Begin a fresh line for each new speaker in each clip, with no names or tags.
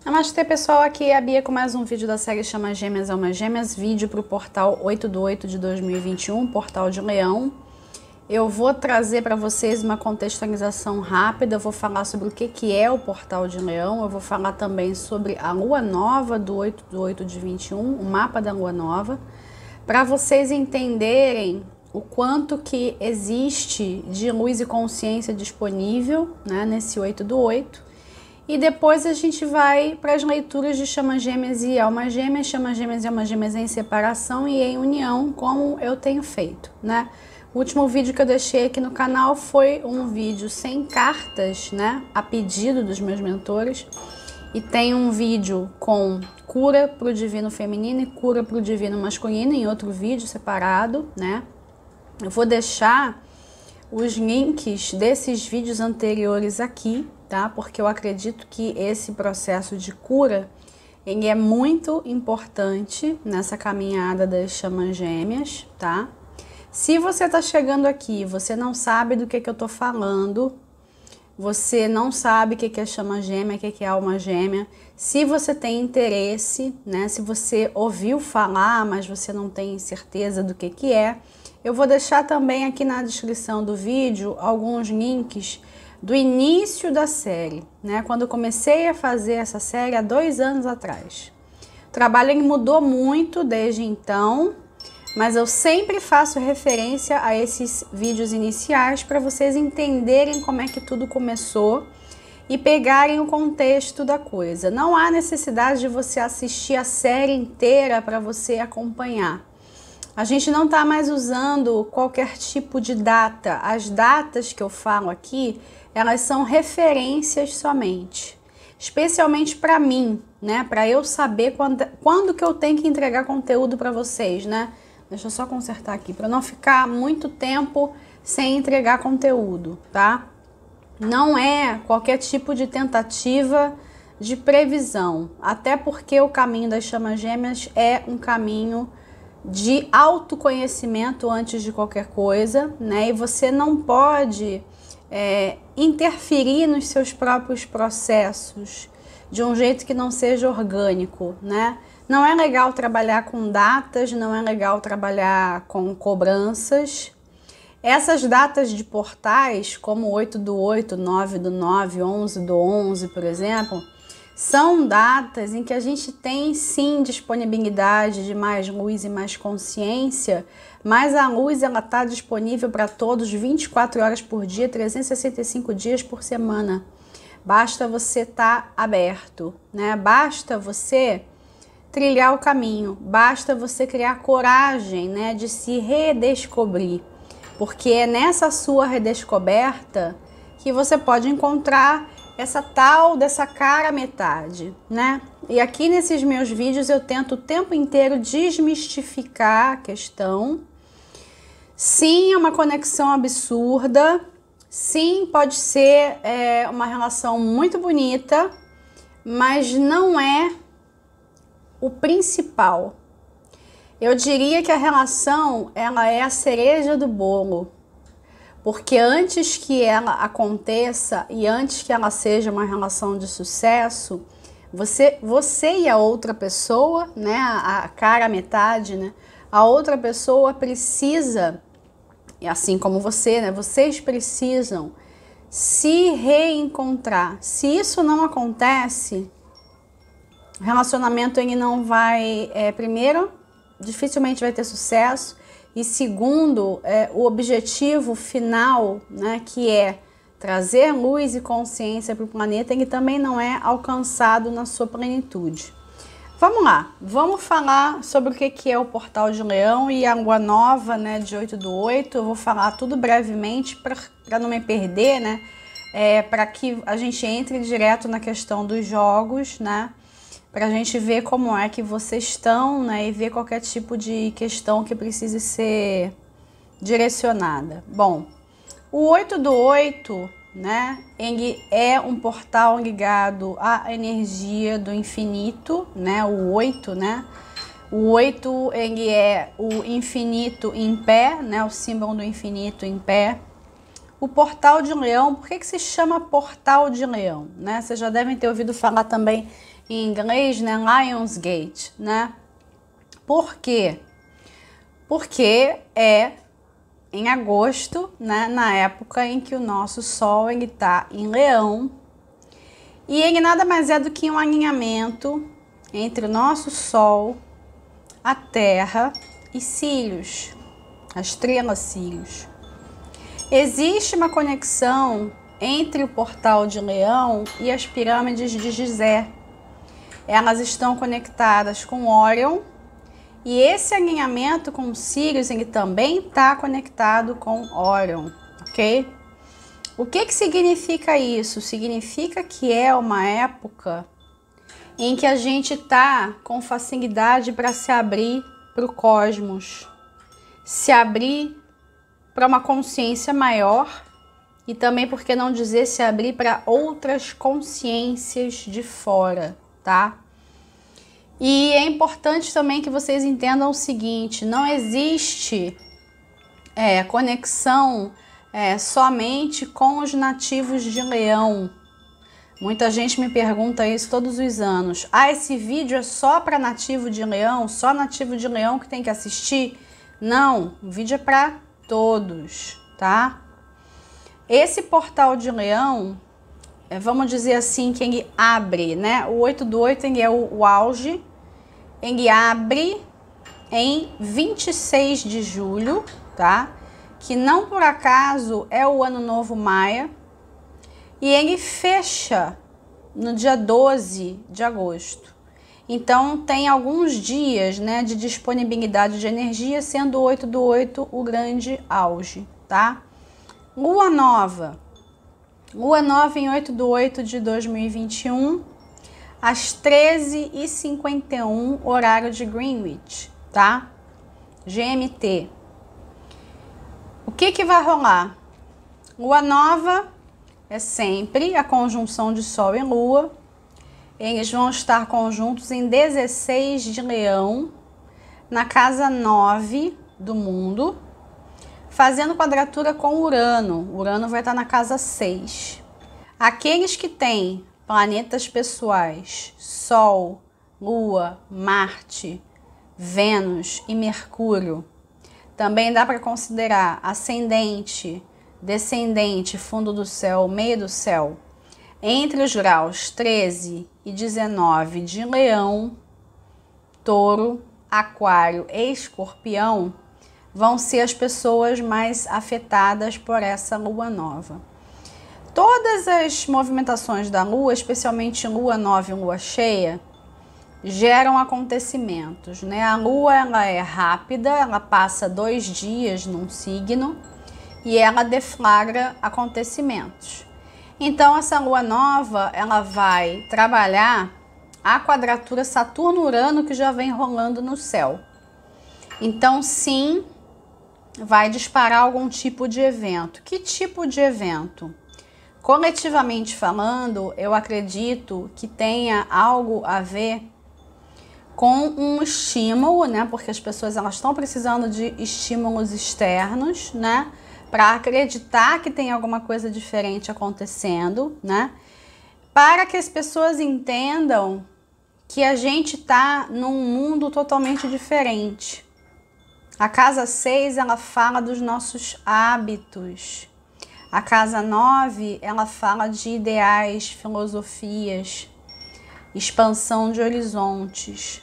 Namastê pessoal, aqui é a Bia com mais um vídeo da série Chama Gêmeas Almas Gêmeas, vídeo para o portal 8/8 de 2021, portal de Leão. Eu vou trazer para vocês uma contextualização rápida, eu vou falar sobre o que é o portal de Leão, eu vou falar também sobre a lua nova do 8/8 de 21, o mapa da lua nova, para vocês entenderem o quanto que existe de luz e consciência disponível, né, nesse 8/8. E depois a gente vai para as leituras de Chama Gêmeas e Alma Gêmeas, Chama Gêmeas e Alma Gêmeas em separação e em união, como eu tenho feito, né? O último vídeo que eu deixei aqui no canal foi um vídeo sem cartas, né? A pedido dos meus mentores. E tem um vídeo com cura para o divino feminino e cura para o divino masculino em outro vídeo separado, né? Eu vou deixar os links desses vídeos anteriores aqui, tá? Porque eu acredito que esse processo de cura, ele é muito importante nessa caminhada das chamas gêmeas, tá? Se você tá chegando aqui, você não sabe do que eu tô falando, você não sabe o que é chama gêmea, o que é alma gêmea, se você tem interesse, né? Se você ouviu falar, mas você não tem certeza do que é, eu vou deixar também aqui na descrição do vídeo alguns links do início da série, né? Quando eu comecei a fazer essa série há 2 anos atrás. O trabalho ele mudou muito desde então, mas eu sempre faço referência a esses vídeos iniciais para vocês entenderem como é que tudo começou e pegarem o contexto da coisa. Não há necessidade de você assistir a série inteira para você acompanhar. A gente não está mais usando qualquer tipo de data. As datas que eu falo aqui, elas são referências somente. Especialmente para mim, né? Para eu saber quando que eu tenho que entregar conteúdo para vocês, né? Deixa eu só consertar aqui, para não ficar muito tempo sem entregar conteúdo, tá? Não é qualquer tipo de tentativa de previsão. Até porque o caminho das chamas gêmeas é um caminho de autoconhecimento antes de qualquer coisa, né? E você não pode interferir nos seus próprios processos de um jeito que não seja orgânico, né? Não é legal trabalhar com datas, não é legal trabalhar com cobranças. Essas datas de portais, como 8/8, 9/9, 11/11, por exemplo, são datas em que a gente tem sim disponibilidade de mais luz e mais consciência, mas a luz ela está disponível para todos 24 horas por dia, 365 dias por semana. Basta você estar aberto, né? Basta você trilhar o caminho, basta você criar coragem, né, de se redescobrir, porque é nessa sua redescoberta que você pode encontrar essa tal dessa cara metade, né? E aqui nesses meus vídeos eu tento o tempo inteiro desmistificar a questão. Sim, é uma conexão absurda. Sim, pode ser uma relação muito bonita, mas não é o principal. Eu diria que a relação ela é a cereja do bolo. Porque antes que ela aconteça e antes que ela seja uma relação de sucesso, você e a outra pessoa, né, a cara metade, né, a outra pessoa precisa, e assim como você, né, vocês precisam se reencontrar. Se isso não acontece, o relacionamento ele não vai, primeiro, dificilmente vai ter sucesso. E segundo, o objetivo final, né, que é trazer luz e consciência para o planeta, ele também não é alcançado na sua plenitude. Vamos lá, vamos falar sobre o que é o portal de Leão e a lua nova, né, de 8/8. Eu vou falar tudo brevemente para não me perder, né, para que a gente entre direto na questão dos jogos, né, para a gente ver como é que vocês estão, né, e ver qualquer tipo de questão que precise ser direcionada. Bom, o 8/8, né, ele é um portal ligado à energia do infinito, né, o 8, né, o 8 ele é o infinito em pé, né, o símbolo do infinito em pé. O portal de Leão, por que se chama portal de Leão, né? Vocês já devem ter ouvido falar também em inglês, né, Lionsgate, né? Por quê? Porque é em agosto, né, na época em que o nosso Sol está em Leão, e ele nada mais é do que um alinhamento entre o nosso Sol, a Terra e Sírius, a estrela Sírius. Existe uma conexão entre o portal de Leão e as pirâmides de Gizé. Elas estão conectadas com Órion, e esse alinhamento com Sírius, ele também está conectado com Órion, ok? O que significa isso? Significa que é uma época em que a gente está com facilidade para se abrir para o cosmos, se abrir para uma consciência maior e também, por que não dizer, se abrir para outras consciências de fora, tá? E é importante também que vocês entendam o seguinte: não existe conexão somente com os nativos de Leão. Muita gente me pergunta isso todos os anos. Ah, esse vídeo é só para nativo de Leão? Só nativo de Leão que tem que assistir? Não, o vídeo é para todos, tá? Esse portal de Leão, vamos dizer assim, que ele abre, né? O 8 do 8 ele é o auge. Ele abre em 26 de julho, tá? Que não por acaso é o Ano Novo Maia. E ele fecha no dia 12 de agosto. Então tem alguns dias, né, de disponibilidade de energia, sendo o 8 do 8 o grande auge, tá? Lua nova. Lua nova em 8 do 8 de 2021, às 13h51, horário de Greenwich, tá? GMT. O que vai rolar? Lua nova é sempre a conjunção de Sol e Lua. Eles vão estar conjuntos em 16 de Leão, na casa 9 do mundo, fazendo quadratura com Urano. Urano vai estar na casa 6. Aqueles que têm planetas pessoais, Sol, Lua, Marte, Vênus e Mercúrio, também dá para considerar ascendente, descendente, fundo do céu, meio do céu, entre os graus 13 e 19 de Leão, Touro, Aquário e Escorpião, vão ser as pessoas mais afetadas por essa lua nova. Todas as movimentações da lua, especialmente lua nova e lua cheia, geram acontecimentos, né? A lua, ela é rápida, ela passa 2 dias num signo e ela deflagra acontecimentos. Então, essa lua nova, ela vai trabalhar a quadratura Saturno-Urano que já vem rolando no céu. Então, sim, vai disparar algum tipo de evento. Que tipo de evento? Coletivamente falando, eu acredito que tenha algo a ver com um estímulo, né? Porque as pessoas elas estão precisando de estímulos externos, né? Para acreditar que tem alguma coisa diferente acontecendo, né? Para que as pessoas entendam que a gente tá num mundo totalmente diferente. A casa 6, ela fala dos nossos hábitos. A casa 9, ela fala de ideais, filosofias, expansão de horizontes.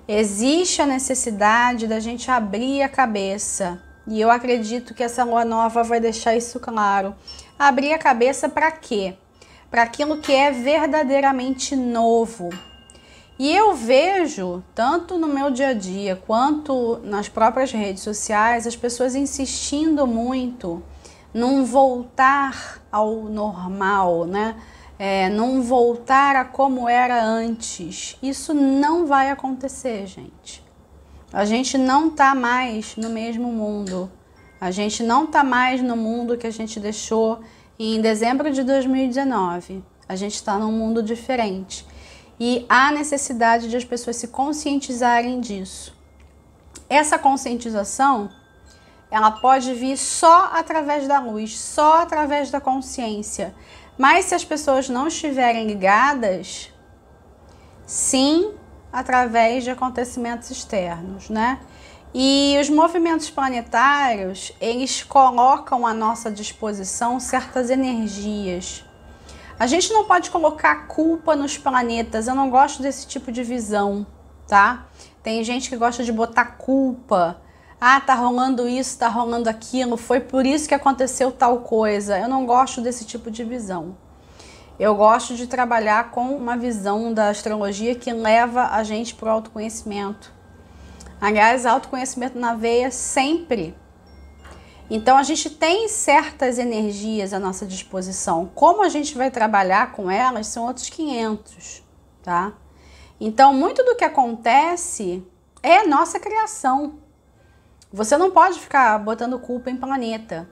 Existe a necessidade da gente abrir a cabeça. E eu acredito que essa lua nova vai deixar isso claro. Abrir a cabeça para quê? Para aquilo que é verdadeiramente novo. E eu vejo, tanto no meu dia a dia, quanto nas próprias redes sociais, as pessoas insistindo muito num voltar ao normal, né? Num voltar a como era antes. Isso não vai acontecer, gente. A gente não tá mais no mesmo mundo. A gente não tá mais no mundo que a gente deixou em dezembro de 2019. A gente está num mundo diferente. E há necessidade de as pessoas se conscientizarem disso. Essa conscientização, ela pode vir só através da luz, só através da consciência. Mas se as pessoas não estiverem ligadas, sim, através de acontecimentos externos, né? E os movimentos planetários, eles colocam à nossa disposição certas energias. A gente não pode colocar culpa nos planetas, eu não gosto desse tipo de visão, tá? Tem gente que gosta de botar culpa. Ah, tá rolando isso, tá rolando aquilo, foi por isso que aconteceu tal coisa. Eu não gosto desse tipo de visão. Eu gosto de trabalhar com uma visão da astrologia que leva a gente para o autoconhecimento. Aliás, autoconhecimento na veia sempre. Então, a gente tem certas energias à nossa disposição. Como a gente vai trabalhar com elas são outros 500, tá? Então, muito do que acontece é nossa criação. Você não pode ficar botando culpa em planeta.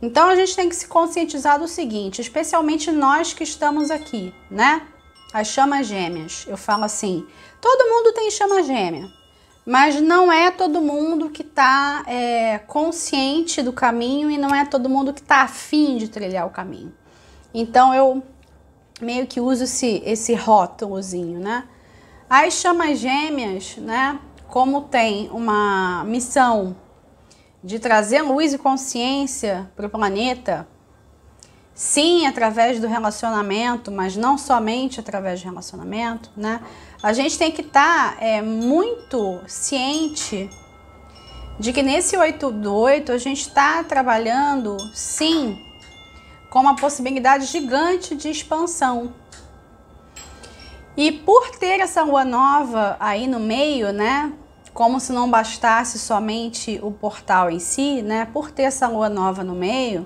Então, a gente tem que se conscientizar do seguinte, especialmente nós que estamos aqui, né? As chamas gêmeas. Eu falo assim, todo mundo tem chama gêmea, mas não é todo mundo que está consciente do caminho e não é todo mundo que está afim de trilhar o caminho. Então, eu meio que uso esse rótulozinho, né? As chamas gêmeas, né, como tem uma missão de trazer luz e consciência para o planeta, sim, através do relacionamento, mas não somente através do relacionamento, né? A gente tem que estar muito ciente de que nesse 8 do 8 a gente está trabalhando, sim, com uma possibilidade gigante de expansão. E por ter essa lua nova aí no meio, né? Como se não bastasse somente o portal em si, né? Por ter essa lua nova no meio,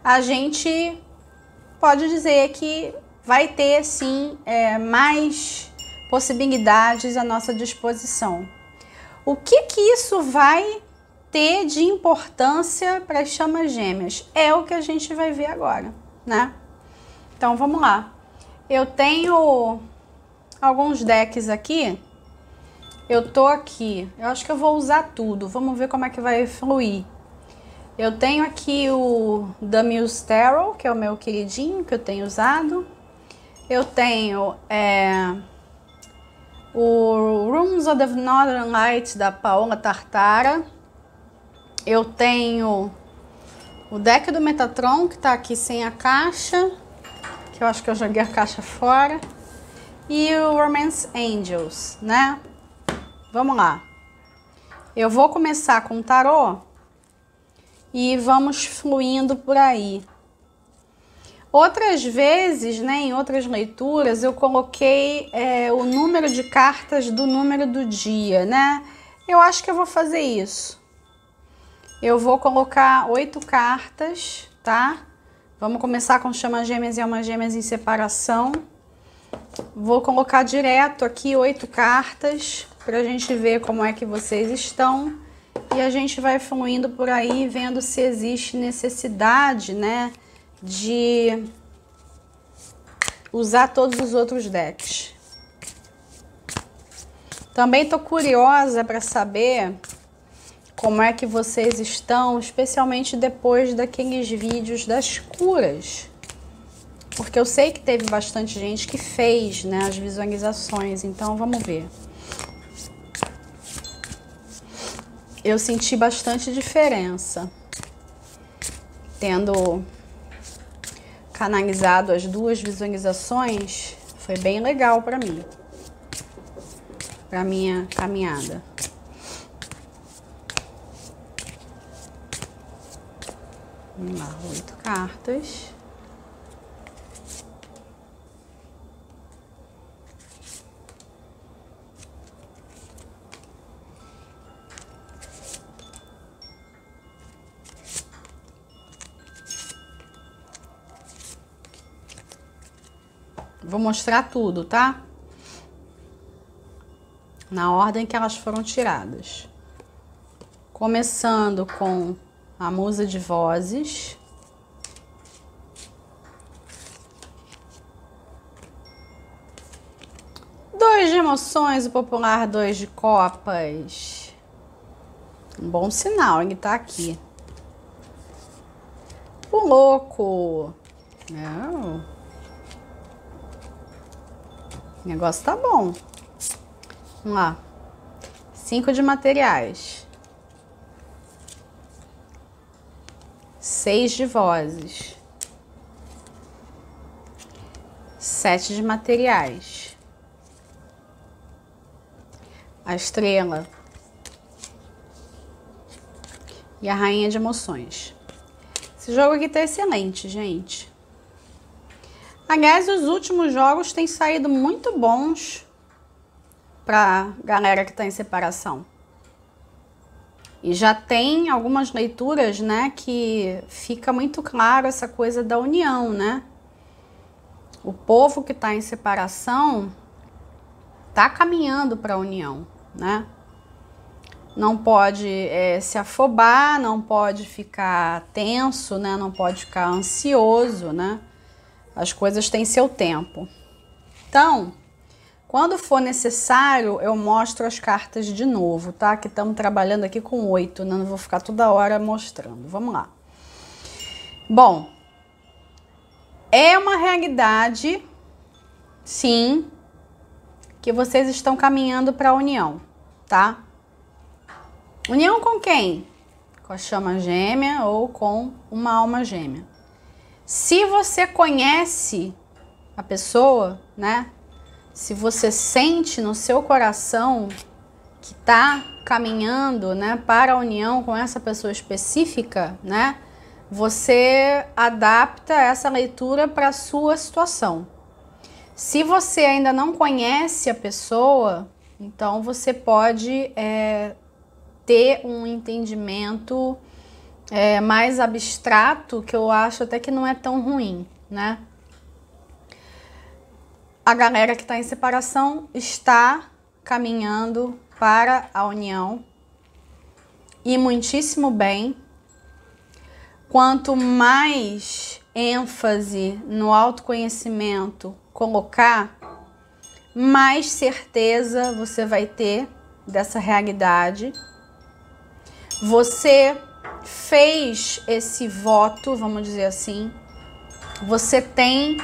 a gente pode dizer que vai ter, sim, mais possibilidades à nossa disposição. O que isso vai ter de importância para as chamas gêmeas? É o que a gente vai ver agora, né? Então, vamos lá. Eu tenho alguns decks aqui. Eu tô aqui. Eu acho que eu vou usar tudo. Vamos ver como é que vai fluir. Eu tenho aqui o Damius Tarot, que é o meu queridinho, que eu tenho usado. Eu tenho o Rooms of the Northern Lights, da Paola Tartara. Eu tenho o deck do Metatron, que tá aqui sem a caixa, que eu acho que eu joguei a caixa fora. E o Romance Angels, né? Vamos lá. Eu vou começar com o tarô e vamos fluindo por aí. Outras vezes, né, em outras leituras, eu coloquei o número de cartas do número do dia, né? Eu acho que eu vou fazer isso. Eu vou colocar 8 cartas, tá? Vamos começar com chamas gêmeas e almas gêmeas em separação. Vou colocar direto aqui 8 cartas pra gente ver como é que vocês estão. E a gente vai fluindo por aí, vendo se existe necessidade, né, de usar todos os outros decks. Também tô curiosa para saber como é que vocês estão, especialmente depois daqueles vídeos das curas. Porque eu sei que teve bastante gente que fez, né, as visualizações, então vamos ver. Eu senti bastante diferença tendo canalizado as 2 visualizações. Foi bem legal para mim, para minha caminhada. Vamos lá, 8 cartas. Vou mostrar tudo, tá? Na ordem que elas foram tiradas. Começando com a Musa de Vozes. Dois de emoções, o popular 2 de copas. Um bom sinal, ele tá aqui. O louco. Não. O negócio tá bom. Vamos lá. 5 de materiais. 6 de vozes. 7 de materiais. A estrela. E a rainha de emoções. Esse jogo aqui tá excelente, gente. Aliás, os últimos jogos têm saído muito bons pra galera que tá em separação. E já tem algumas leituras, né, que fica muito claro essa coisa da união, né? O povo que tá em separação tá caminhando para a união, né? Não pode se afobar, não pode ficar tenso, né? Não pode ficar ansioso, né? As coisas têm seu tempo. Então, quando for necessário, eu mostro as cartas de novo, tá? Que estamos trabalhando aqui com 8, né? Não vou ficar toda hora mostrando. Vamos lá. Bom, é uma realidade, sim, que vocês estão caminhando para a união, tá? União com quem? Com a chama gêmea ou com uma alma gêmea. Se você conhece a pessoa, né? Se você sente no seu coração que tá caminhando, né, para a união com essa pessoa específica, né? Você adapta essa leitura para a sua situação. Se você ainda não conhece a pessoa, então você pode ter um entendimento mais abstrato, que eu acho até que não é tão ruim, né? A galera que está em separação está caminhando para a união e muitíssimo bem. Quanto mais ênfase no autoconhecimento colocar, mais certeza você vai ter dessa realidade. Você fez esse voto, vamos dizer assim, você tem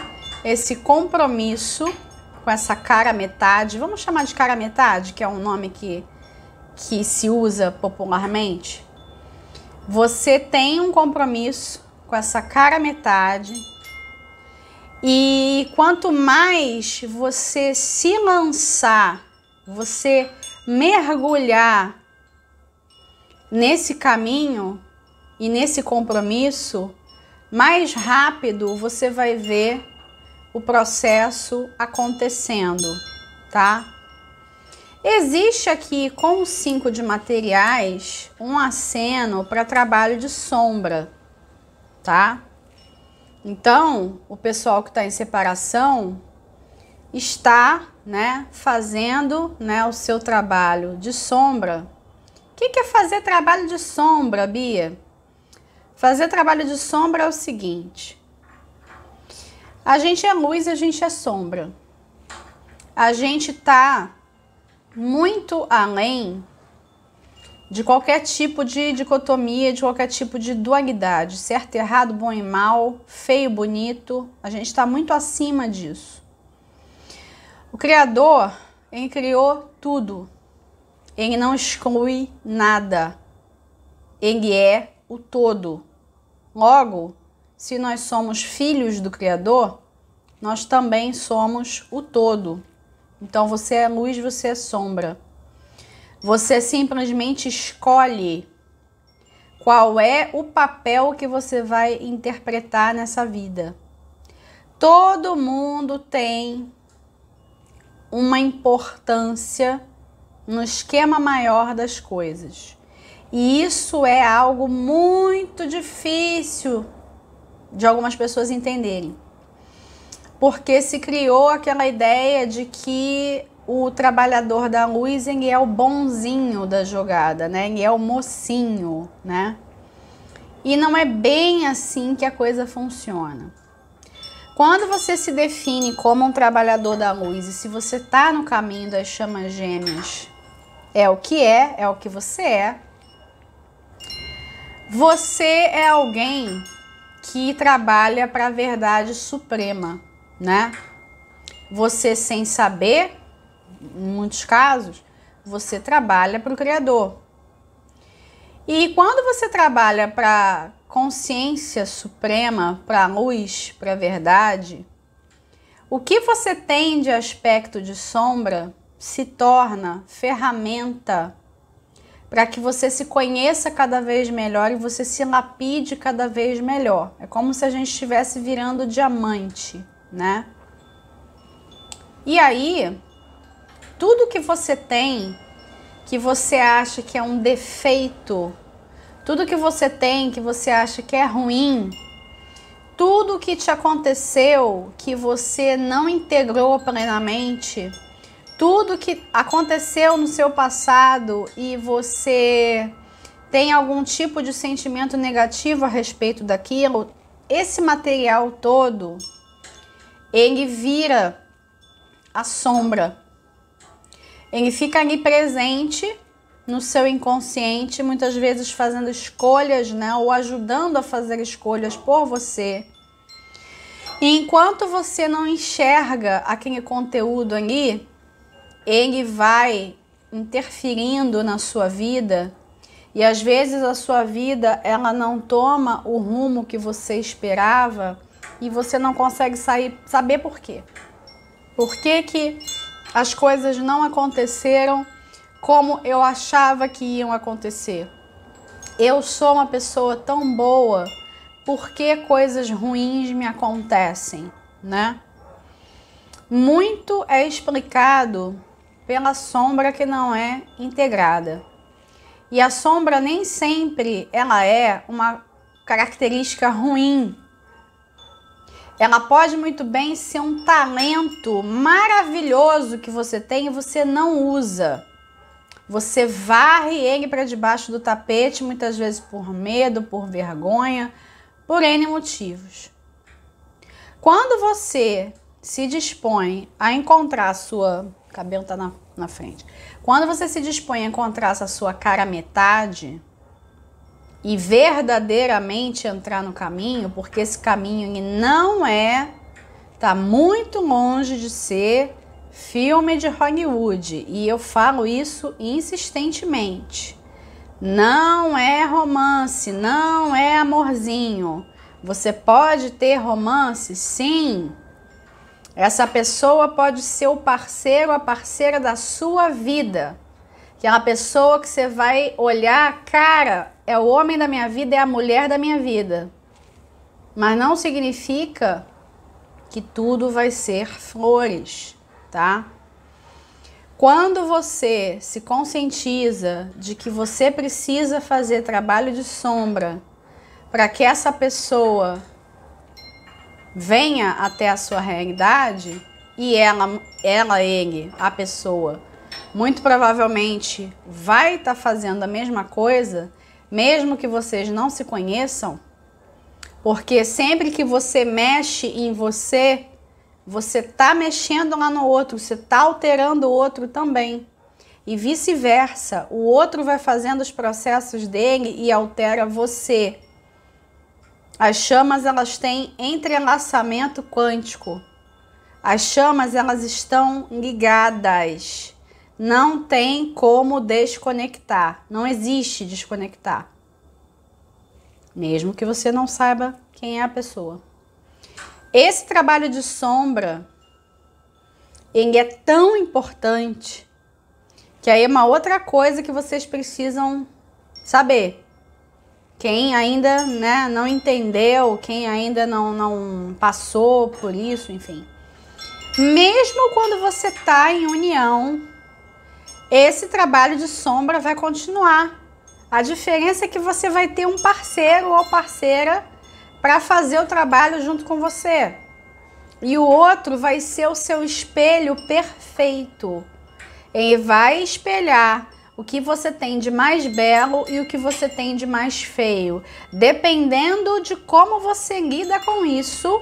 esse compromisso com essa cara metade, vamos chamar de cara metade, que é um nome que se usa popularmente. Você tem um compromisso com essa cara metade e quanto mais você se lançar, você mergulhar nesse caminho e nesse compromisso, mais rápido você vai ver o processo acontecendo, tá? Existe aqui, com o 5 de materiais, um aceno para trabalho de sombra, tá? Então, o pessoal que está em separação está, né, fazendo, né, o seu trabalho de sombra. O que é fazer trabalho de sombra, Bia? Fazer trabalho de sombra é o seguinte: a gente é luz, a gente é sombra. A gente tá muito além de qualquer tipo de dicotomia, de qualquer tipo de dualidade, certo e errado, bom e mal, feio, bonito. A gente está muito acima disso. O Criador, ele criou tudo. Ele não exclui nada. Ele é o todo. Logo, se nós somos filhos do Criador, nós também somos o todo. Então você é luz, você é sombra. Você simplesmente escolhe qual é o papel que você vai interpretar nessa vida. Todo mundo tem uma importância no esquema maior das coisas. E isso é algo muito difícil de algumas pessoas entenderem. Porque se criou aquela ideia de que o trabalhador da luz, ele é o bonzinho da jogada, né? Ele é o mocinho, né? E não é bem assim que a coisa funciona. Quando você se define como um trabalhador da luz e se você está no caminho das chamas gêmeas, é o que você é. Você é alguém que trabalha para a verdade suprema, né? você sem saber, em muitos casos, você trabalha para o Criador. E quando você trabalha para consciência suprema, para a luz, para a verdade, o que você tem de aspecto de sombra se torna ferramenta para que você se conheça cada vez melhor e você se lapide cada vez melhor. É como se a gente estivesse virando diamante, né? E aí, tudo que você tem, que você acha que é um defeito, tudo que você tem, que você acha que é ruim, tudo que te aconteceu, que você não integrou plenamente, tudo que aconteceu no seu passado e você tem algum tipo de sentimento negativo a respeito daquilo, esse material todo, ele vira a sombra. Ele fica ali presente no seu inconsciente, muitas vezes fazendo escolhas, né, ou ajudando a fazer escolhas por você. E enquanto você não enxerga aquele conteúdo ali, ele vai interferindo na sua vida e às vezes a sua vida ela não toma o rumo que você esperava e você não consegue saber por quê. Por que que as coisas não aconteceram como eu achava que iam acontecer? Eu sou uma pessoa tão boa, por que coisas ruins me acontecem, né? Muito é explicado pela sombra que não é integrada. E a sombra nem sempre ela é uma característica ruim. Ela pode muito bem ser um talento maravilhoso que você tem e você não usa. Você varre ele para debaixo do tapete, muitas vezes por medo, por vergonha, por N motivos. Quando você se dispõe a encontrar a sua... O cabelo tá na frente. Quando você se dispõe a encontrar essa sua cara metade e verdadeiramente entrar no caminho, porque esse caminho ele não tá muito longe de ser filme de Hollywood, e eu falo isso insistentemente. Não é romance, não é amorzinho. Você pode ter romance, sim. Essa pessoa pode ser o parceiro, a parceira da sua vida. Aquela pessoa que você vai olhar, cara, é o homem da minha vida, é a mulher da minha vida. Mas não significa que tudo vai ser flores, tá? Quando você se conscientiza de que você precisa fazer trabalho de sombra para que essa pessoa venha até a sua realidade, e ele, a pessoa, muito provavelmente vai estar fazendo a mesma coisa, mesmo que vocês não se conheçam, porque sempre que você mexe em você, você está mexendo lá no outro, você está alterando o outro também. E vice-versa, o outro vai fazendo os processos dele e altera você. As chamas, elas têm entrelaçamento quântico. As chamas, elas estão ligadas. Não tem como desconectar. Não existe desconectar. Mesmo que você não saiba quem é a pessoa. Esse trabalho de sombra, ele é tão importante que aí é uma outra coisa que vocês precisam saber. Quem ainda, né, não entendeu, quem ainda não passou por isso, enfim. Mesmo quando você está em união, esse trabalho de sombra vai continuar. A diferença é que você vai ter um parceiro ou parceira para fazer o trabalho junto com você. E o outro vai ser o seu espelho perfeito. Ele vai espelhar o que você tem de mais belo e o que você tem de mais feio. Dependendo de como você lida com isso,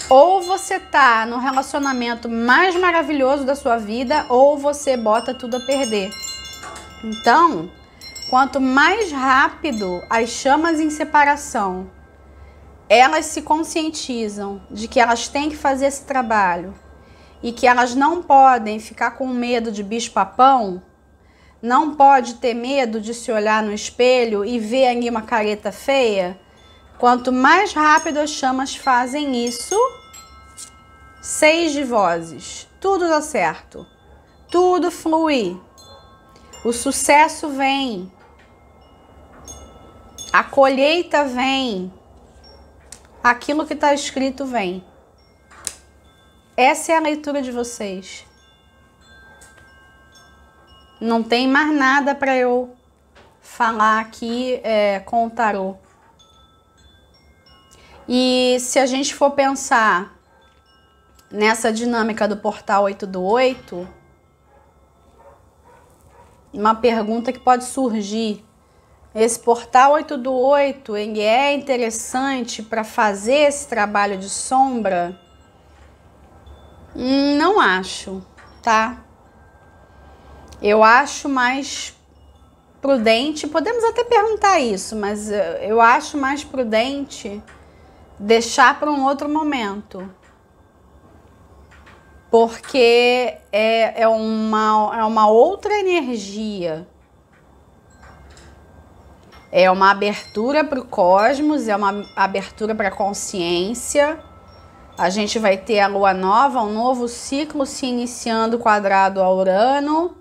ou você tá no relacionamento mais maravilhoso da sua vida, ou você bota tudo a perder. Então, quanto mais rápido as chamas em separação elas se conscientizam de que elas têm que fazer esse trabalho e que elas não podem ficar com medo de bicho-papão, não pode ter medo de se olhar no espelho e ver ali uma careta feia, quanto mais rápido as chamas fazem isso, 6 de vozes, tudo dá certo, tudo flui, o sucesso vem, a colheita vem, aquilo que está escrito vem. Essa é a leitura de vocês. Não tem mais nada para eu falar aqui com o tarô. E se a gente for pensar nessa dinâmica do portal 8 do 8, uma pergunta que pode surgir: esse portal 8 do 8, ele é interessante para fazer esse trabalho de sombra? Não acho, tá? Eu acho mais prudente, podemos até perguntar isso, mas eu acho mais prudente deixar para um outro momento. Porque é uma outra energia. É uma abertura para o cosmos, é uma abertura para a consciência. A gente vai ter a lua nova, um novo ciclo se iniciando quadrado a Urano,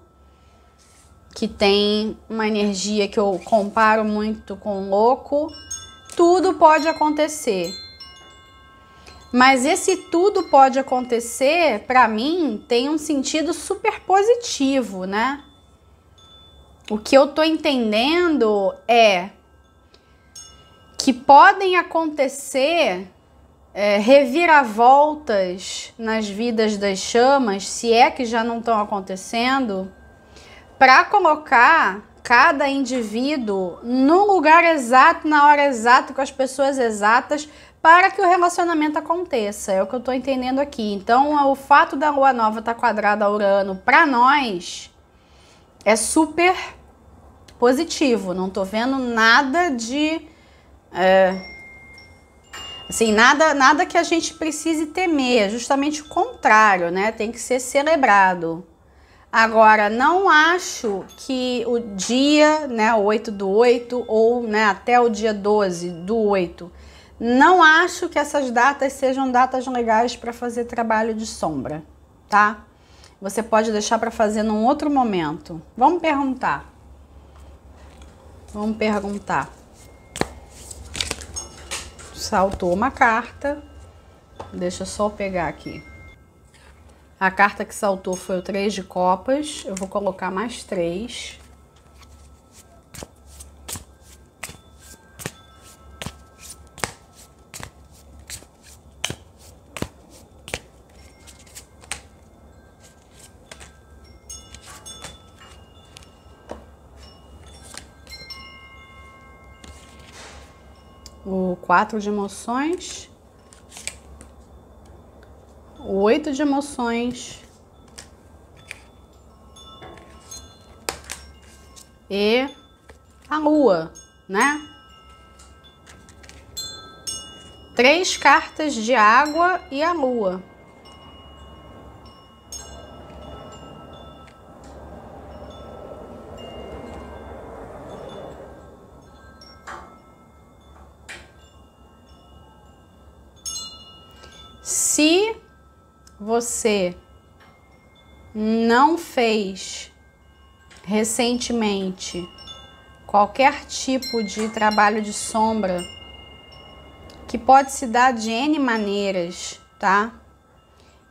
que tem uma energia que eu comparo muito com louco. Tudo pode acontecer. Mas esse tudo pode acontecer, para mim, tem um sentido super positivo, né? O que eu tô entendendo é que podem acontecer reviravoltas nas vidas das chamas, se é que já não estão acontecendo, para colocar cada indivíduo no lugar exato, na hora exata, com as pessoas exatas, para que o relacionamento aconteça. É o que eu estou entendendo aqui. Então, o fato da lua nova estar quadrada a Urano, para nós, é super positivo. Não estou vendo nada de... assim, nada que a gente precise temer. Justamente o contrário, né? Tem que ser celebrado. Agora, não acho que o dia, né, 8 do 8, ou né, até o dia 12 do 8, não acho que essas datas sejam datas legais para fazer trabalho de sombra, tá? Você pode deixar para fazer num outro momento. Vamos perguntar. Vamos perguntar. Saltou uma carta. Deixa eu só pegar aqui. A carta que saltou foi o 3 de copas. Eu vou colocar mais 3. O 4 de emoções. O 8 de emoções e a lua, né? 3 cartas de água e a lua. Se você não fez recentemente qualquer tipo de trabalho de sombra, que pode se dar de N maneiras, tá?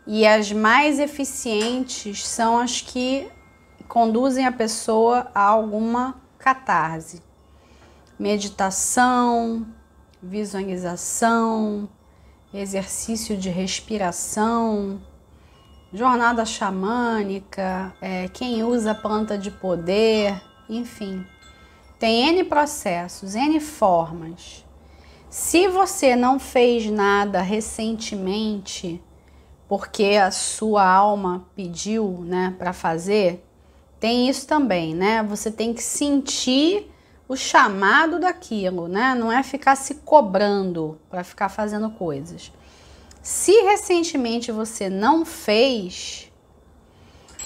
E as mais eficientes são as que conduzem a pessoa a alguma catarse. Meditação, visualização, exercício de respiração, jornada xamânica, quem usa planta de poder, enfim. Tem N processos, N formas. Se você não fez nada recentemente, porque a sua alma pediu, né, para fazer, tem isso também, né? Você tem que sentir o chamado daquilo, né? Não é ficar se cobrando para ficar fazendo coisas. Se recentemente você não fez,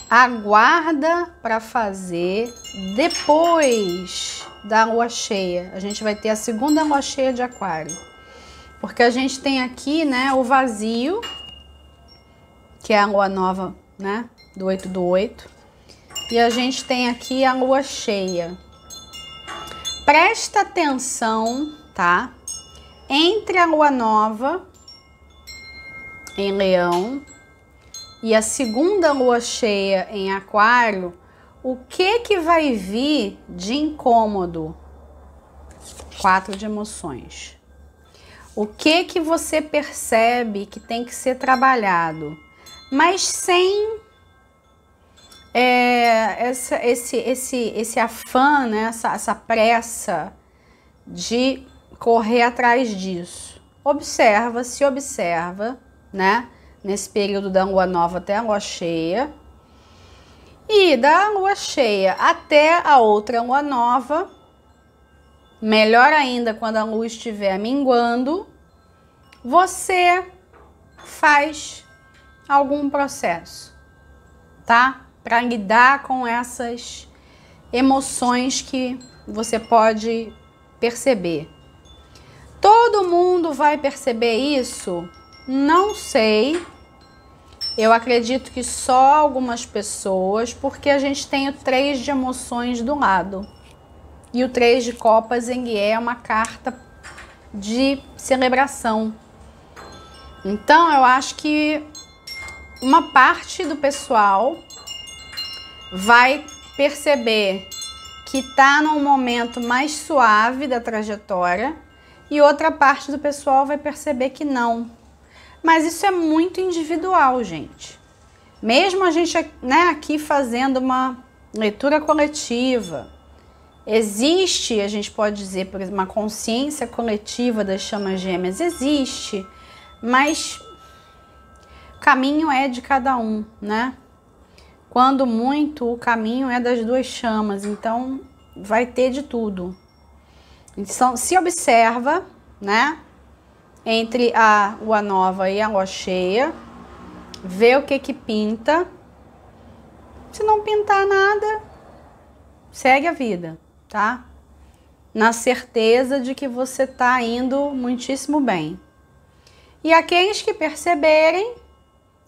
aguarda para fazer depois da lua cheia. A gente vai ter a segunda lua cheia de Aquário. Porque a gente tem aqui, né, o vazio, que é a lua nova, né, do 8/8. E a gente tem aqui a lua cheia. Presta atenção, tá? Entre a lua nova em Leão e a segunda lua cheia em Aquário, o que vai vir de incômodo? 4 de emoções. O que você percebe que tem que ser trabalhado, mas sem esse afã, né? essa pressa de correr atrás disso. Se observa, né? Nesse período da lua nova até a lua cheia. E da lua cheia até a outra lua nova, melhor ainda quando a lua estiver minguando, você faz algum processo, tá? Para lidar com essas emoções que você pode perceber. Todo mundo vai perceber isso? Não sei. Eu acredito que só algumas pessoas, porque a gente tem o 3 de emoções do lado. E o 3 de copas é uma carta de celebração. Então, eu acho que uma parte do pessoal vai perceber que está num momento mais suave da trajetória e outra parte do pessoal vai perceber que não. Mas isso é muito individual, gente. Mesmo a gente, né, aqui fazendo uma leitura coletiva, existe, a gente pode dizer, por exemplo, uma consciência coletiva das chamas gêmeas, existe, mas o caminho é de cada um, né? Quando muito, o caminho é das duas chamas, então vai ter de tudo. Então, se observa, né? Entre a lua nova e a lua cheia, vê o que pinta. Se não pintar nada, segue a vida, tá? Na certeza de que você tá indo muitíssimo bem. E aqueles que perceberem,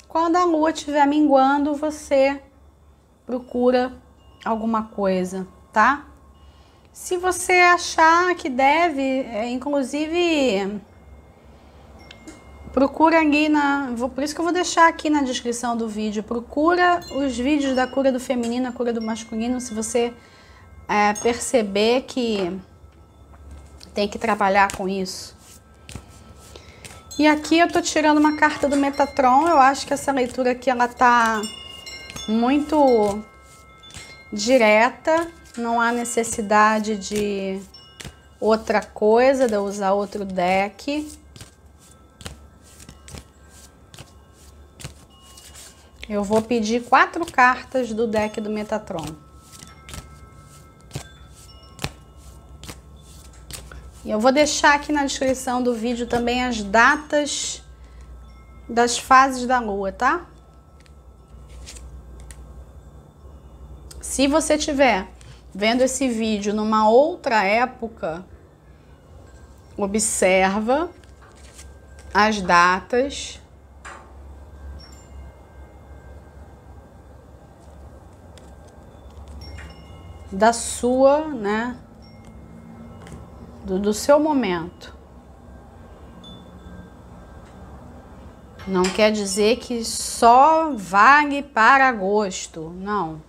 quando a lua estiver minguando, você procura alguma coisa, tá? Se você achar que deve, inclusive, procura ali por isso que eu vou deixar aqui na descrição do vídeo, procura os vídeos da cura do feminino, a cura do masculino, se você perceber que tem que trabalhar com isso. E aqui eu tô tirando uma carta do Metatron. Eu acho que essa leitura aqui, ela tá muito direta. Não há necessidade de outra coisa, de eu usar outro deck. Eu vou pedir 4 cartas do deck do Metatron. E eu vou deixar aqui na descrição do vídeo também as datas das fases da lua, tá? Se você estiver vendo esse vídeo numa outra época, observa as datas da sua, né? Do seu momento. Não quer dizer que só vale para agosto, não.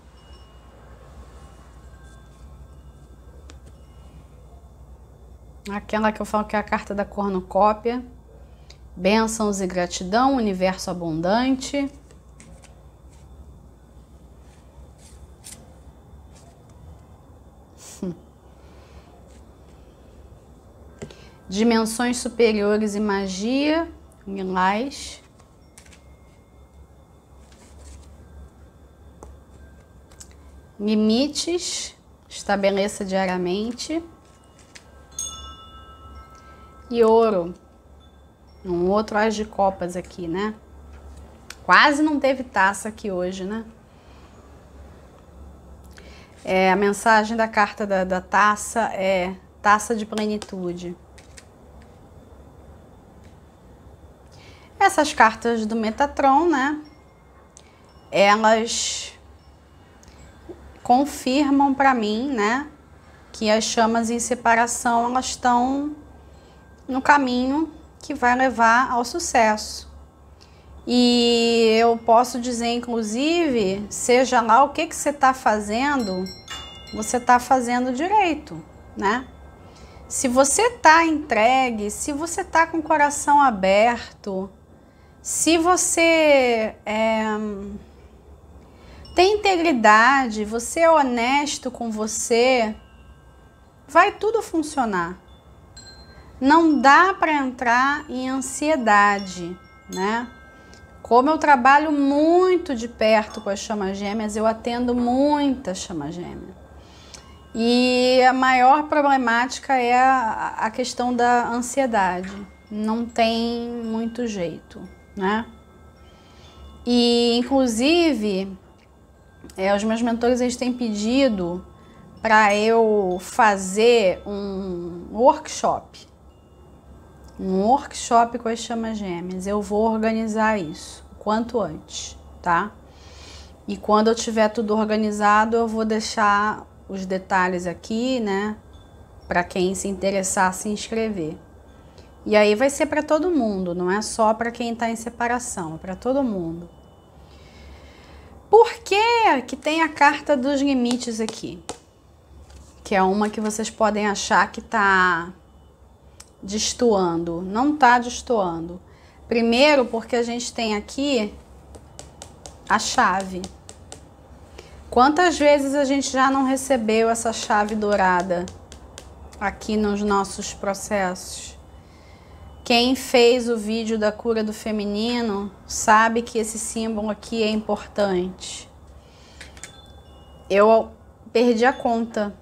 Aquela que eu falo que é a carta da cornucópia. Bênçãos e gratidão, universo abundante. Dimensões superiores e magia, lilás. Limites, estabeleça diariamente. E ouro, um outro as de copas aqui, né? Quase não teve taça aqui hoje, né? A mensagem da carta da taça é taça de plenitude. Essas cartas do Metatron, né? Elas confirmam para mim, né? Que as chamas em separação, elas estão no caminho que vai levar ao sucesso. E eu posso dizer, inclusive, seja lá o que você está fazendo, você está fazendo direito, né? Se você está entregue, se você está com o coração aberto, se você tem integridade, você é honesto com você, vai tudo funcionar. Não dá para entrar em ansiedade, né? Como eu trabalho muito de perto com as chamas gêmeas, eu atendo muita chama gêmea. E a maior problemática é a questão da ansiedade. Não tem muito jeito, né? E, inclusive, os meus mentores, eles têm pedido para eu fazer um workshop. Um workshop com as chamas gêmeas. Eu vou organizar isso o quanto antes, tá? E quando eu tiver tudo organizado, eu vou deixar os detalhes aqui, né? Para quem se interessar se inscrever. E aí vai ser para todo mundo, não é só para quem está em separação, é para todo mundo. Por que que tem a carta dos limites aqui? Que é uma que vocês podem achar que está destoando. Não está destoando. Primeiro, porque a gente tem aqui a chave. Quantas vezes a gente já não recebeu essa chave dourada aqui nos nossos processos? Quem fez o vídeo da cura do feminino sabe que esse símbolo aqui é importante. Eu perdi a conta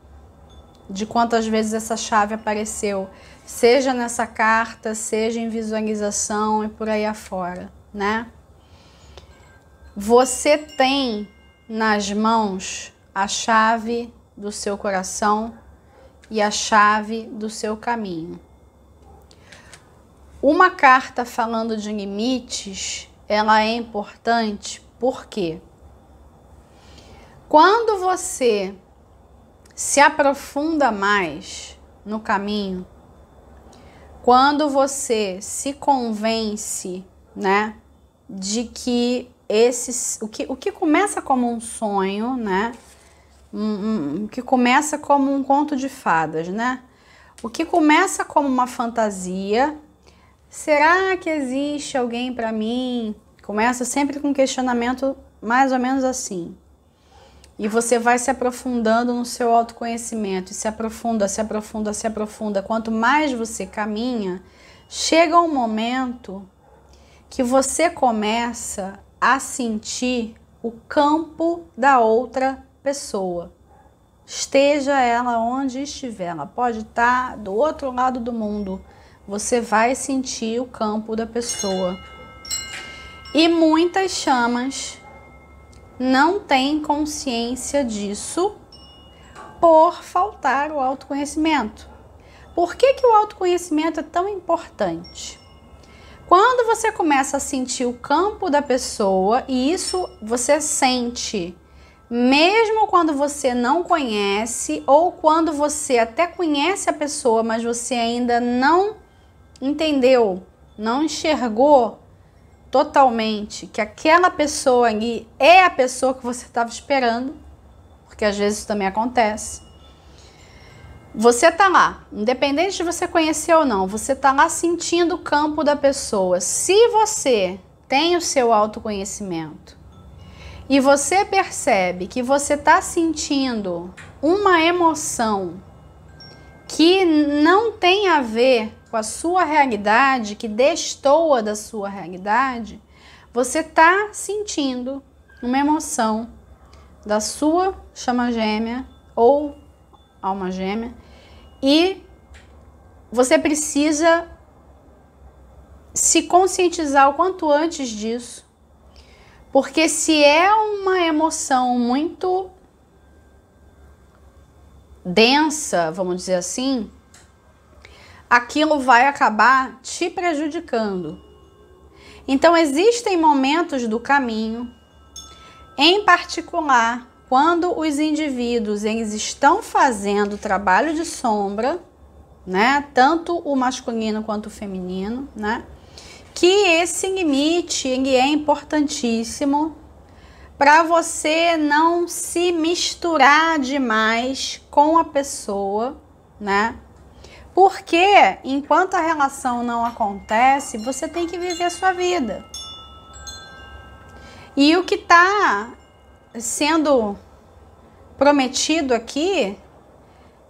de quantas vezes essa chave apareceu, seja nessa carta, seja em visualização e por aí afora, né? Você tem nas mãos a chave do seu coração e a chave do seu caminho. Uma carta falando de limites, ela é importante porque quando você se aprofunda mais no caminho, quando você se convence, né, de que o que começa como um sonho, né, o que começa como um conto de fadas, né, o que começa como uma fantasia, será que existe alguém para mim? Começa sempre com um questionamento mais ou menos assim. E você vai se aprofundando no seu autoconhecimento, e se aprofunda, se aprofunda, se aprofunda. Quanto mais você caminha, chega um momento que você começa a sentir o campo da outra pessoa. Esteja ela onde estiver, ela pode estar do outro lado do mundo. Você vai sentir o campo da pessoa. E muitas chamas não têm consciência disso por faltar o autoconhecimento. Por que que o autoconhecimento é tão importante? Quando você começa a sentir o campo da pessoa, e isso você sente mesmo quando você não conhece, ou quando você até conhece a pessoa, mas você ainda não entendeu, não enxergou totalmente que aquela pessoa ali é a pessoa que você estava esperando, porque às vezes isso também acontece. Você tá lá, independente de você conhecer ou não, você tá lá sentindo o campo da pessoa. Se você tem o seu autoconhecimento e você percebe que você tá sentindo uma emoção que não tem a ver com a sua realidade, que destoa da sua realidade, você tá sentindo uma emoção da sua chama gêmea ou alma gêmea, e você precisa se conscientizar o quanto antes disso, porque se é uma emoção muito densa, vamos dizer assim, aquilo vai acabar te prejudicando. Então existem momentos do caminho, em particular, quando os indivíduos eles estão fazendo trabalho de sombra, né, tanto o masculino quanto o feminino, né, que esse limite ele é importantíssimo para você não se misturar demais com a pessoa, né? Porque enquanto a relação não acontece, você tem que viver a sua vida. E o que está sendo prometido aqui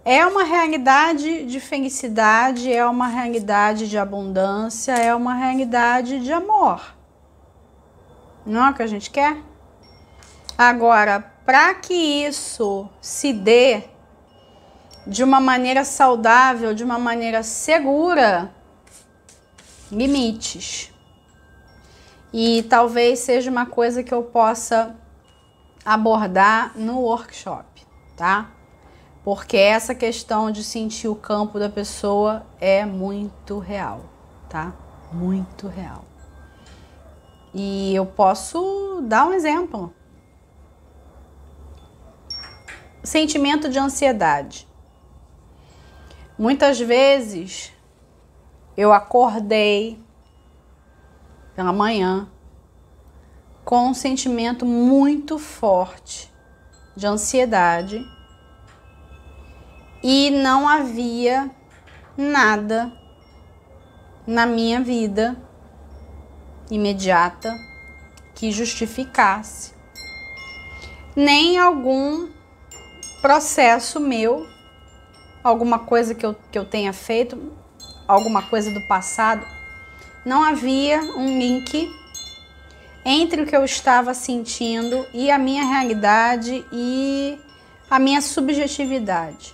é uma realidade de felicidade, é uma realidade de abundância, é uma realidade de amor. Não é o que a gente quer? Agora, para que isso se dê de uma maneira saudável, de uma maneira segura, limites. E talvez seja uma coisa que eu possa abordar no workshop, tá? Porque essa questão de sentir o campo da pessoa é muito real, tá? Muito real. E eu posso dar um exemplo. Sentimento de ansiedade. Muitas vezes eu acordei pela manhã com um sentimento muito forte de ansiedade e não havia nada na minha vida imediata que justificasse, nem algum processo meu, alguma coisa que eu tenha feito, alguma coisa do passado. Não havia um link entre o que eu estava sentindo e a minha realidade e a minha subjetividade.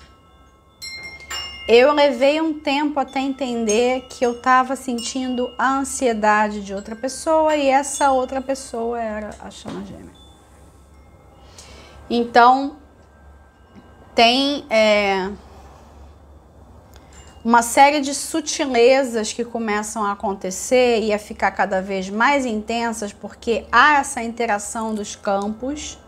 Eu levei um tempo até entender que eu estava sentindo a ansiedade de outra pessoa e essa outra pessoa era a chama gêmea. Então, tem uma série de sutilezas que começam a acontecer e a ficar cada vez mais intensas, porque há essa interação dos campos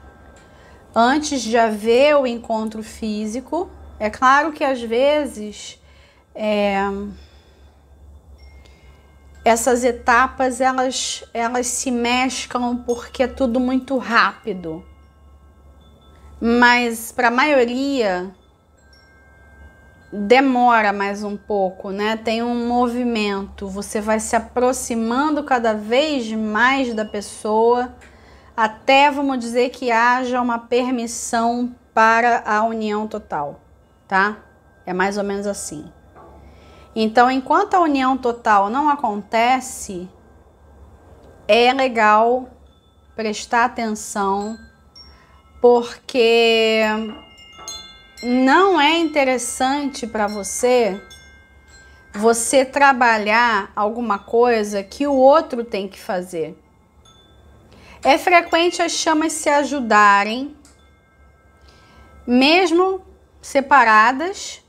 antes de haver o encontro físico. É claro que às vezes essas etapas elas se mesclam porque é tudo muito rápido, mas para a maioria demora mais um pouco, né? Tem um movimento, você vai se aproximando cada vez mais da pessoa até, vamos dizer, que haja uma permissão para a união total, tá? É mais ou menos assim. Então, enquanto a união total não acontece, é legal prestar atenção, porque não é interessante para você trabalhar alguma coisa que o outro tem que fazer. É frequente as chamas se ajudarem, mesmo separadas,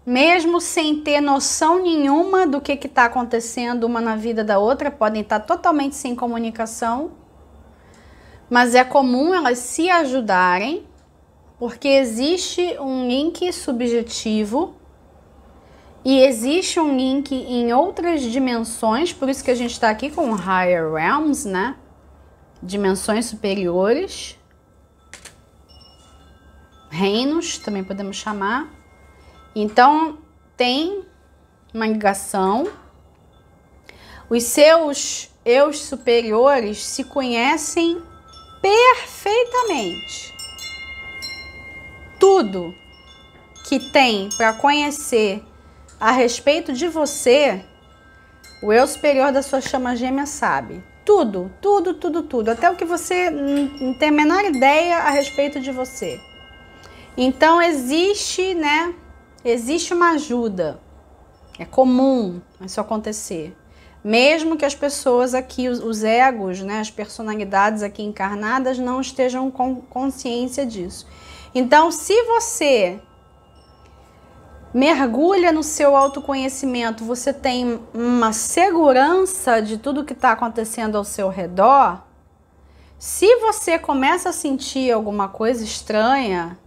mesmo sem ter noção nenhuma do que está acontecendo uma na vida da outra, podem estar totalmente sem comunicação, mas é comum elas se ajudarem, porque existe um link subjetivo e existe um link em outras dimensões, por isso que a gente está aqui com Higher Realms, né? Dimensões superiores, reinos, também podemos chamar. Então, tem uma ligação. Os seus eus superiores se conhecem perfeitamente. Tudo que tem para conhecer a respeito de você, o eu superior da sua chama gêmea sabe. Tudo, tudo. Até o que você não tem a menor ideia a respeito de você. Então existe, né? Existe uma ajuda. É comum isso acontecer. Mesmo que as pessoas aqui, os egos, né, as personalidades aqui encarnadas não estejam com consciência disso. Então, se você mergulha no seu autoconhecimento, você tem uma segurança de tudo que está acontecendo ao seu redor. Se você começa a sentir alguma coisa estranha,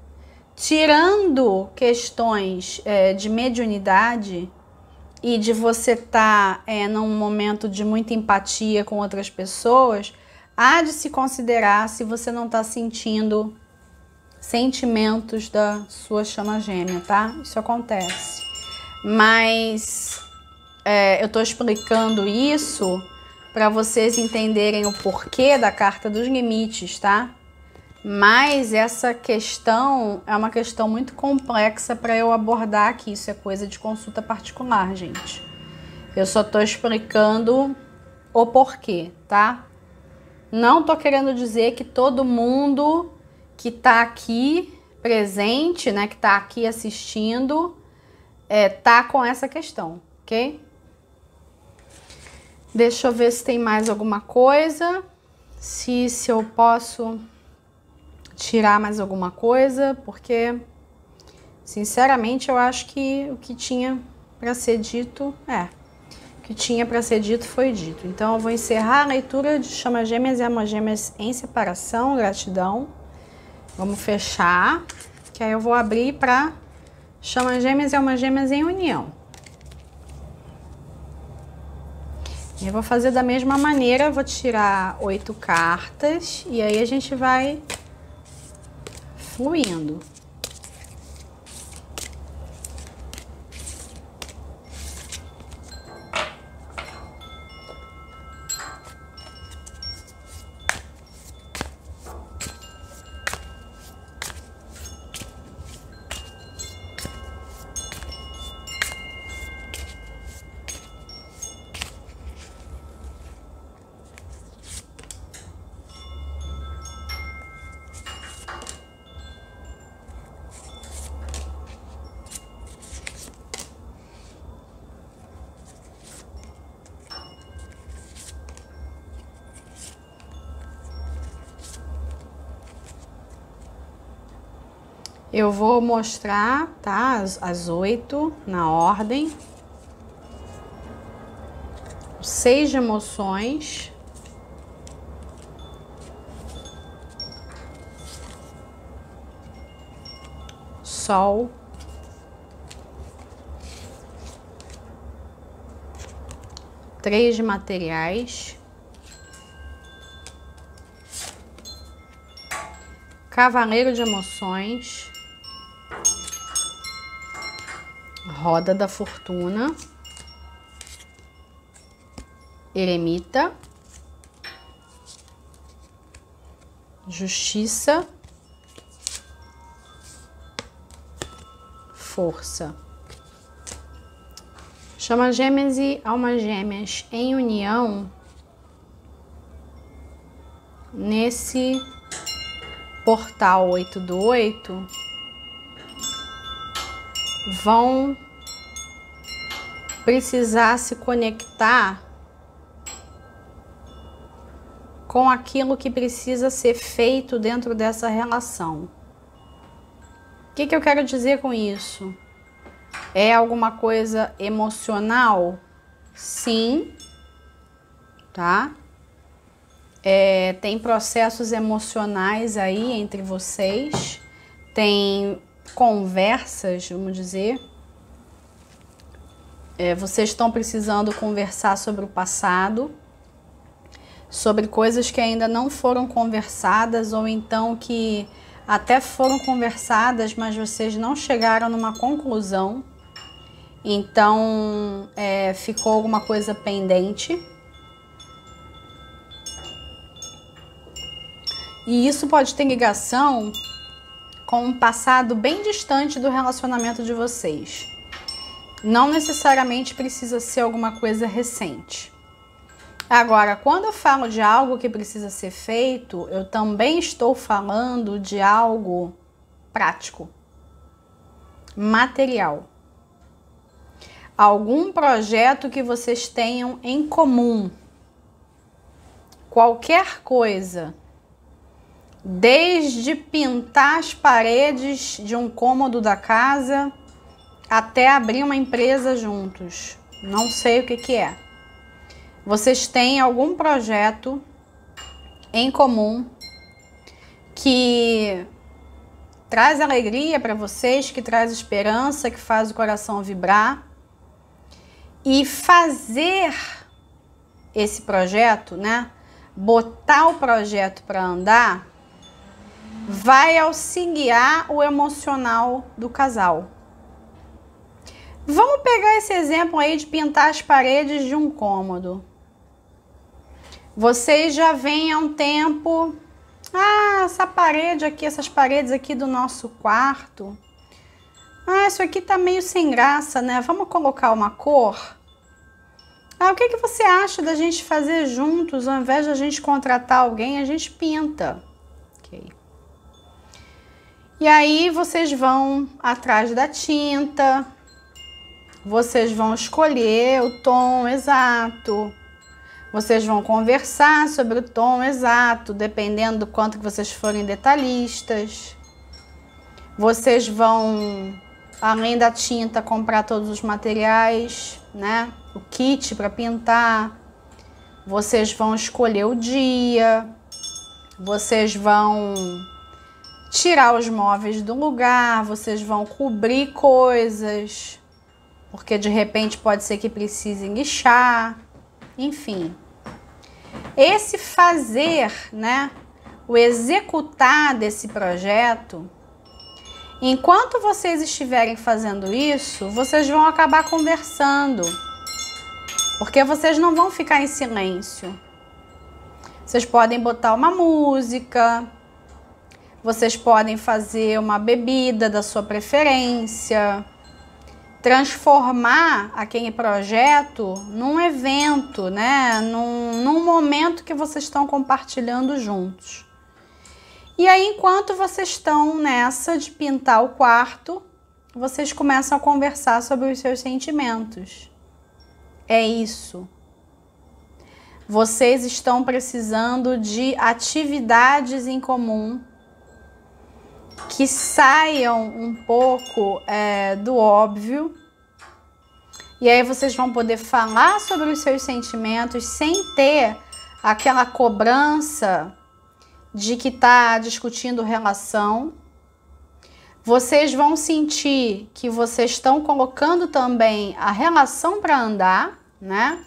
tirando questões de mediunidade e de você estar num momento de muita empatia com outras pessoas, há de se considerar se você não está sentindo sentimentos da sua chama gêmea, tá? Isso acontece. Mas eu tô explicando isso para vocês entenderem o porquê da carta dos limites, tá? Mas essa questão é uma questão muito complexa para eu abordar aqui. Isso é coisa de consulta particular, gente. Eu só tô explicando o porquê, tá? Não tô querendo dizer que todo mundo que tá aqui presente, né, que tá aqui assistindo, tá com essa questão, ok? Deixa eu ver se tem mais alguma coisa, se eu posso tirar mais alguma coisa, porque, sinceramente, eu acho que o que tinha para ser dito, o que tinha para ser dito foi dito. Então, eu vou encerrar a leitura de Chama Gêmeas e Almas Gêmeas em separação, gratidão. Vamos fechar, que aí eu vou abrir para Chama Gêmeas e Almas Gêmeas em união. Eu vou fazer da mesma maneira, vou tirar 8 cartas e aí a gente vai fluindo. Eu vou mostrar, tá, as 8 na ordem. 6 de emoções. Sol. Três de materiais. Cavaleiro de emoções. Roda da Fortuna, Eremita, Justiça, Força. Chama Gêmeas e Almas Gêmeas em união nesse portal 8 do 8 vão precisar se conectar com aquilo que precisa ser feito dentro dessa relação. O que eu quero dizer com isso? É alguma coisa emocional? Sim, tá? Tem processos emocionais aí entre vocês, tem conversas, vamos dizer. Vocês estão precisando conversar sobre o passado, sobre coisas que ainda não foram conversadas ou então que até foram conversadas, mas vocês não chegaram numa conclusão. Então, ficou alguma coisa pendente. E isso pode ter ligação com um passado bem distante do relacionamento de vocês. Não necessariamente precisa ser alguma coisa recente. Agora, quando eu falo de algo que precisa ser feito, eu também estou falando de algo prático, material. Algum projeto que vocês tenham em comum. Qualquer coisa. Desde pintar as paredes de um cômodo da casa até abrir uma empresa juntos. Não sei o que é. Vocês têm algum projeto em comum que traz alegria para vocês, que traz esperança, que faz o coração vibrar. E fazer esse projeto, né? Botar o projeto para andar, vai auxiliar o emocional do casal. Vamos pegar esse exemplo aí de pintar as paredes de um cômodo. Vocês já vêm há um tempo... essa parede aqui, essas paredes aqui do nosso quarto. Isso aqui tá meio sem graça, né? Vamos colocar uma cor? O que você acha da gente fazer juntos? Ao invés de a gente contratar alguém, a gente pinta. Ok. E aí vocês vão atrás da tinta, vocês vão escolher o tom exato, vocês vão conversar sobre o tom exato, dependendo do quanto que vocês forem detalhistas. Vocês vão, além da tinta, comprar todos os materiais, né? O kit para pintar. Vocês vão escolher o dia, vocês vão tirar os móveis do lugar, vocês vão cobrir coisas, porque de repente pode ser que precisem lixar, enfim. Esse fazer, né, o executar desse projeto, enquanto vocês estiverem fazendo isso, vocês vão acabar conversando, porque vocês não vão ficar em silêncio. Vocês podem botar uma música, vocês podem fazer uma bebida da sua preferência, transformar aquele projeto num evento, né? Num momento que vocês estão compartilhando juntos. E aí, enquanto vocês estão nessa de pintar o quarto, vocês começam a conversar sobre os seus sentimentos. É isso. Vocês estão precisando de atividades em comum que saiam um pouco do óbvio. E aí vocês vão poder falar sobre os seus sentimentos sem ter aquela cobrança de que está discutindo relação. Vocês vão sentir que vocês estão colocando também a relação para andar, né?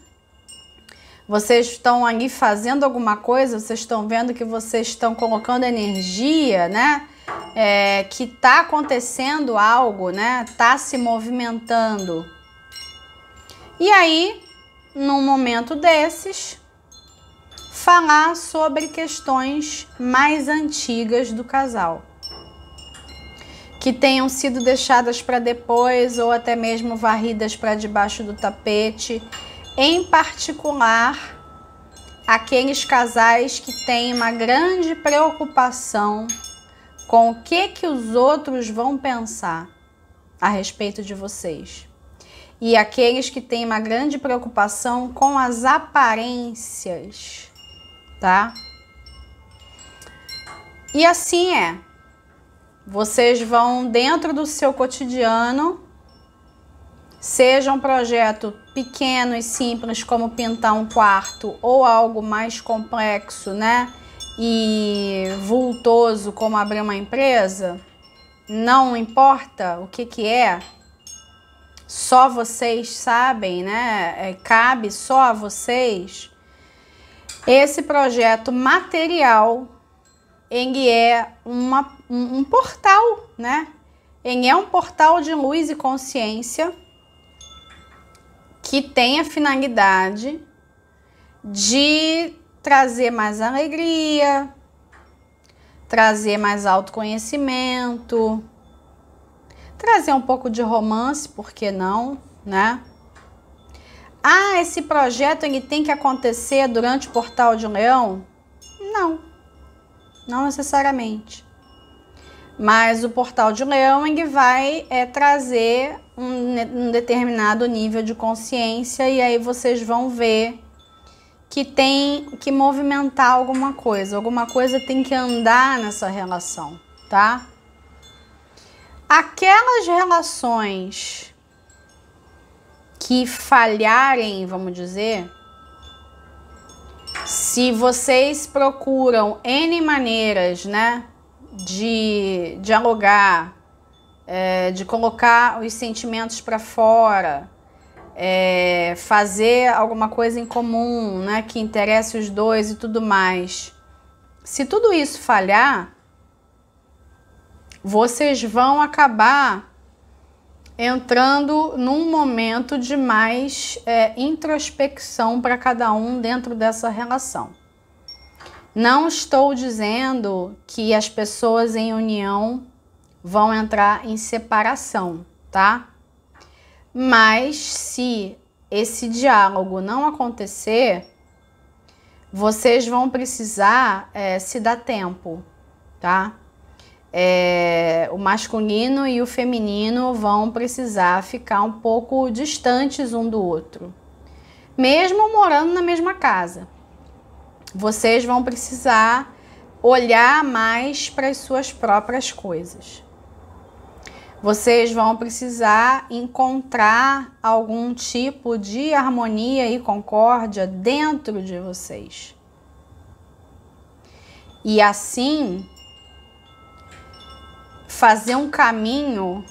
Vocês estão ali fazendo alguma coisa, vocês estão vendo que vocês estão colocando energia, né? Que tá acontecendo algo, né? Tá se movimentando. E aí, num momento desses, falar sobre questões mais antigas do casal, que tenham sido deixadas para depois ou até mesmo varridas para debaixo do tapete, em particular aqueles casais que têm uma grande preocupação com o que os outros vão pensar a respeito de vocês. E aqueles que têm uma grande preocupação com as aparências, tá? E assim é. Vocês vão dentro do seu cotidiano, seja um projeto pequeno e simples como pintar um quarto ou algo mais complexo, né? E vultoso como abrir uma empresa, não importa o que é, só vocês sabem, né? Cabe só a vocês. Esse projeto material, ele é um portal, né? Ele é um portal de luz e consciência que tem a finalidade de trazer mais alegria, trazer mais autoconhecimento, trazer um pouco de romance, por que não, né? Esse projeto ele tem que acontecer durante o Portal de Leão? Não necessariamente. Mas o portal de Leão vai trazer um determinado nível de consciência e aí vocês vão ver que tem que movimentar alguma coisa tem que andar nessa relação, tá? Aquelas relações que falharem, vamos dizer, se vocês procuram N maneiras, né, de dialogar, de colocar os sentimentos para fora, fazer alguma coisa em comum, né, que interesse os dois e tudo mais. Se tudo isso falhar, vocês vão acabar entrando num momento de mais introspecção para cada um dentro dessa relação. Não estou dizendo que as pessoas em união vão entrar em separação, tá? Mas se esse diálogo não acontecer, vocês vão precisar se dar tempo, tá? O masculino e o feminino vão precisar ficar um pouco distantes um do outro. Mesmo morando na mesma casa, vocês vão precisar olhar mais para as suas próprias coisas. Vocês vão precisar encontrar algum tipo de harmonia e concórdia dentro de vocês. E assim, fazer um caminho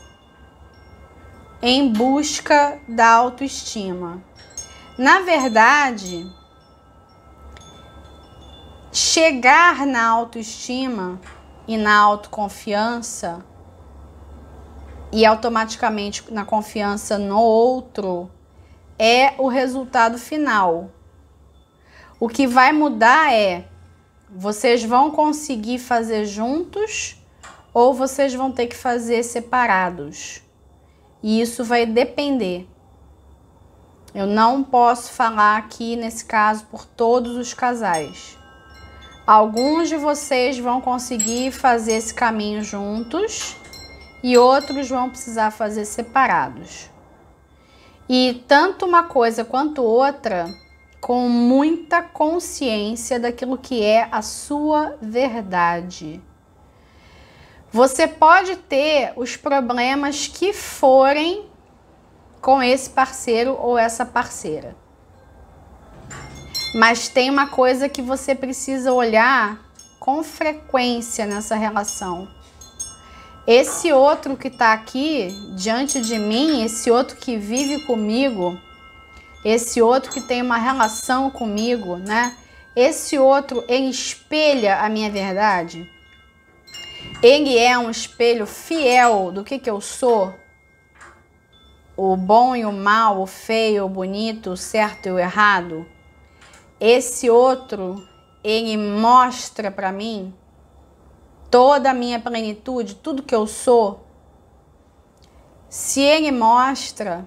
em busca da autoestima. Na verdade, chegar na autoestima e na autoconfiança e automaticamente na confiança no outro é o resultado final. O que vai mudar vocês vão conseguir fazer juntos ou vocês vão ter que fazer separados. E isso vai depender. Eu não posso falar aqui nesse caso por todos os casais. Alguns de vocês vão conseguir fazer esse caminho juntos e outros vão precisar fazer separados. E tanto uma coisa quanto outra, com muita consciência daquilo que é a sua verdade. Você pode ter os problemas que forem com esse parceiro ou essa parceira. Mas tem uma coisa que você precisa olhar com frequência nessa relação. Esse outro que está aqui diante de mim, esse outro que vive comigo, esse outro que tem uma relação comigo, né? Esse outro, ele espelha a minha verdade? Ele é um espelho fiel do que eu sou? O bom e o mal, o feio, o bonito, o certo e o errado? Esse outro, ele mostra para mim toda a minha plenitude, tudo que eu sou? Se ele mostra,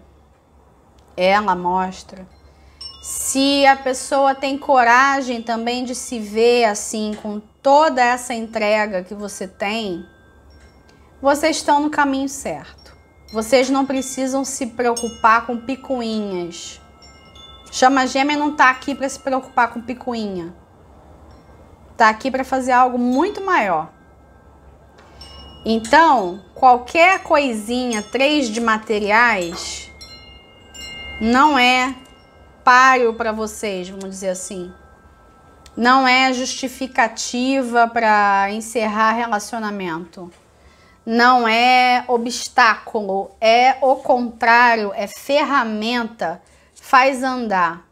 ela mostra. Se a pessoa tem coragem também de se ver assim, com toda essa entrega que você tem, vocês estão no caminho certo. Vocês não precisam se preocupar com picuinhas. Chama gêmea não está aqui para se preocupar com picuinha. Está aqui para fazer algo muito maior. Então, qualquer coisinha, 3 de materiais, não é páreo para vocês, vamos dizer assim. Não é justificativa para encerrar relacionamento. Não é obstáculo, é o contrário, é ferramenta, faz andar.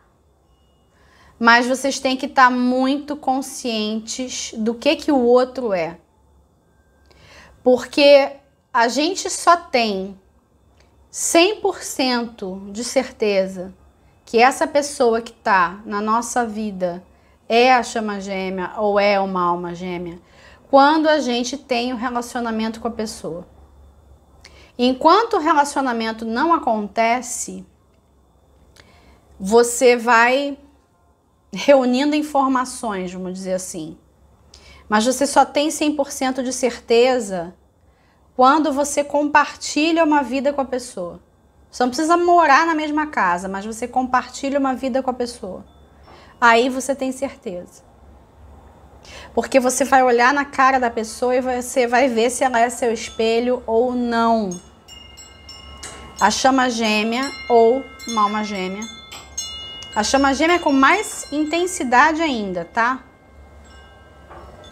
Mas vocês têm que estar muito conscientes do que o outro é. Porque a gente só tem 100% de certeza que essa pessoa que está na nossa vida é a chama gêmea ou é uma alma gêmea quando a gente tem um relacionamento com a pessoa. Enquanto o relacionamento não acontece, você vai reunindo informações, vamos dizer assim. Mas você só tem 100% de certeza quando você compartilha uma vida com a pessoa. Você não precisa morar na mesma casa, mas você compartilha uma vida com a pessoa. Aí você tem certeza. Porque você vai olhar na cara da pessoa e você vai ver se ela é seu espelho ou não. A chama gêmea ou uma alma gêmea. A chama gêmea é com mais intensidade ainda, tá?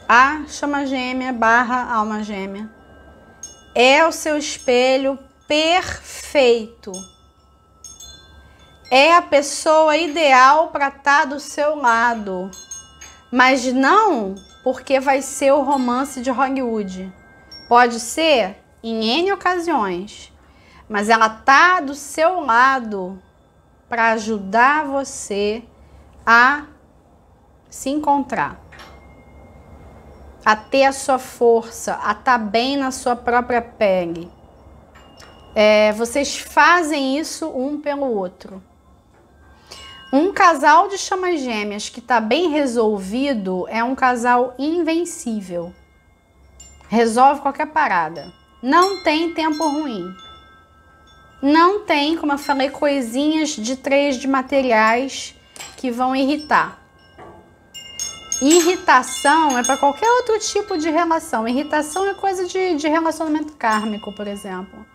A chama gêmea / alma gêmea é o seu espelho perfeito. É a pessoa ideal para estar do seu lado. Mas não porque vai ser o romance de Hollywood. Pode ser em N ocasiões. Mas ela tá do seu lado para ajudar você a se encontrar. A ter a sua força, a estar bem na sua própria pele. Vocês fazem isso um pelo outro. Um casal de chamas gêmeas que está bem resolvido é um casal invencível. Resolve qualquer parada. Não tem tempo ruim. Não tem, como eu falei, coisinhas de 3 de materiais que vão irritar. Irritação é para qualquer outro tipo de relação. Irritação é coisa de relacionamento kármico, por exemplo.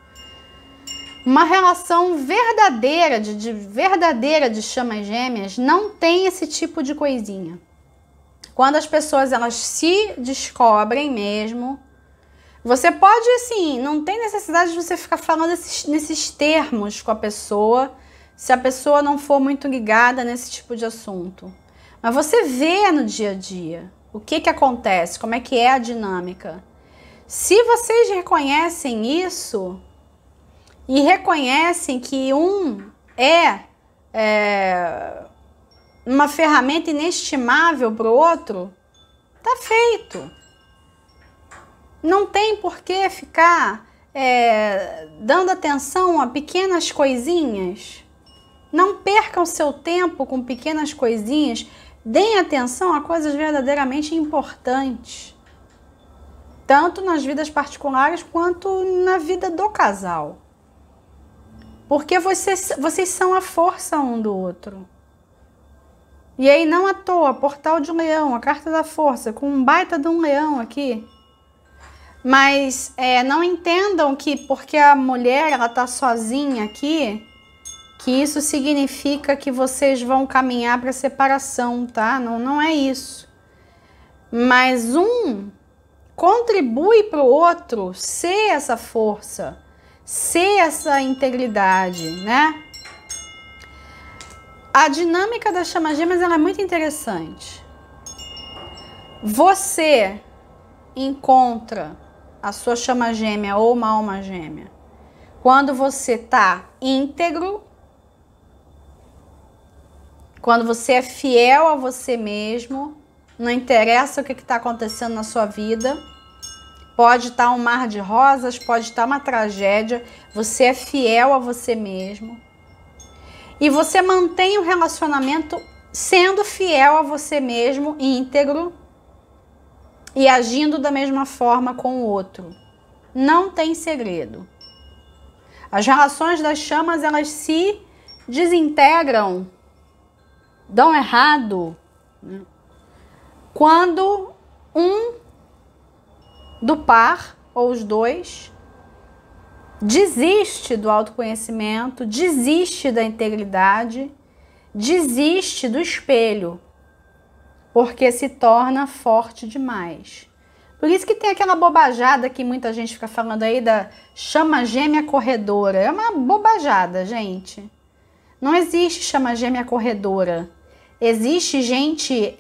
Uma relação verdadeira, verdadeira de chamas gêmeas não tem esse tipo de coisinha. Quando as pessoas elas se descobrem mesmo, você pode, assim, não tem necessidade de você ficar falando nesses termos com a pessoa, se a pessoa não for muito ligada nesse tipo de assunto. Mas você vê no dia a dia o que acontece, como é que é a dinâmica. Se vocês reconhecem isso e reconhecem que um é uma ferramenta inestimável para o outro, tá feito. Não tem por que ficar dando atenção a pequenas coisinhas. Não percam seu tempo com pequenas coisinhas. Deem atenção a coisas verdadeiramente importantes. Tanto nas vidas particulares quanto na vida do casal. Porque vocês são a força um do outro. E aí, não à toa, Portal de Leão, a carta da força, com um baita de um leão aqui. Mas não entendam que porque a mulher ela tá sozinha aqui, que isso significa que vocês vão caminhar para separação, tá? Não é isso. Mas um contribui para o outro ser essa força, ser essa integridade, né? A dinâmica das chamas gêmeas ela é muito interessante. Você encontra a sua chama gêmea ou uma alma gêmea quando você tá íntegro, quando você é fiel a você mesmo, não interessa o que está acontecendo na sua vida, pode estar um mar de rosas, pode estar uma tragédia, você é fiel a você mesmo. E você mantém o relacionamento sendo fiel a você mesmo, íntegro, e agindo da mesma forma com o outro. Não tem segredo. As relações das chamas, elas se desintegram, dão errado, né? Quando um do par, ou os dois, desiste do autoconhecimento, desiste da integridade, desiste do espelho, porque se torna forte demais. Por isso que tem aquela bobajada que muita gente fica falando aí da chama gêmea corredora. É uma bobajada, gente. Não existe chama gêmea corredora. Existe gente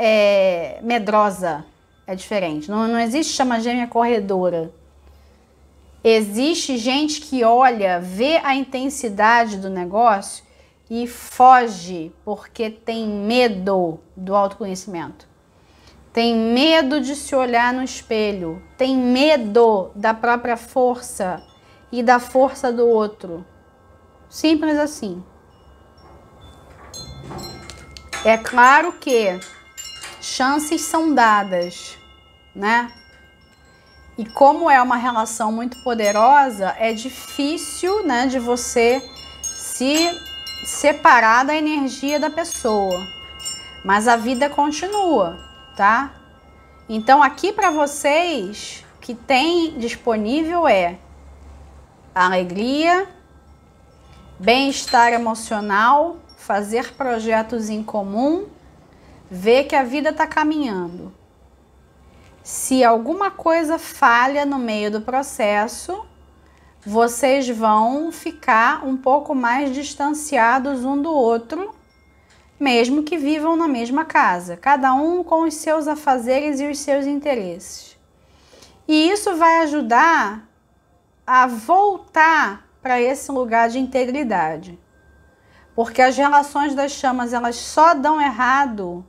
medrosa. É diferente. Não existe chama gêmea corredora. Existe gente que olha, vê a intensidade do negócio e foge porque tem medo do autoconhecimento. Tem medo de se olhar no espelho. Tem medo da própria força e da força do outro. Simples assim. É claro que chances são dadas, né? E como é uma relação muito poderosa, é difícil, né, de você se separar da energia da pessoa. Mas a vida continua, tá? Então aqui para vocês, o que tem disponível é alegria, bem-estar emocional, fazer projetos em comum, ver que a vida está caminhando. Se alguma coisa falha no meio do processo, vocês vão ficar um pouco mais distanciados um do outro, mesmo que vivam na mesma casa, cada um com os seus afazeres e os seus interesses. E isso vai ajudar a voltar para esse lugar de integridade. Porque as relações das chamas, elas só dão errado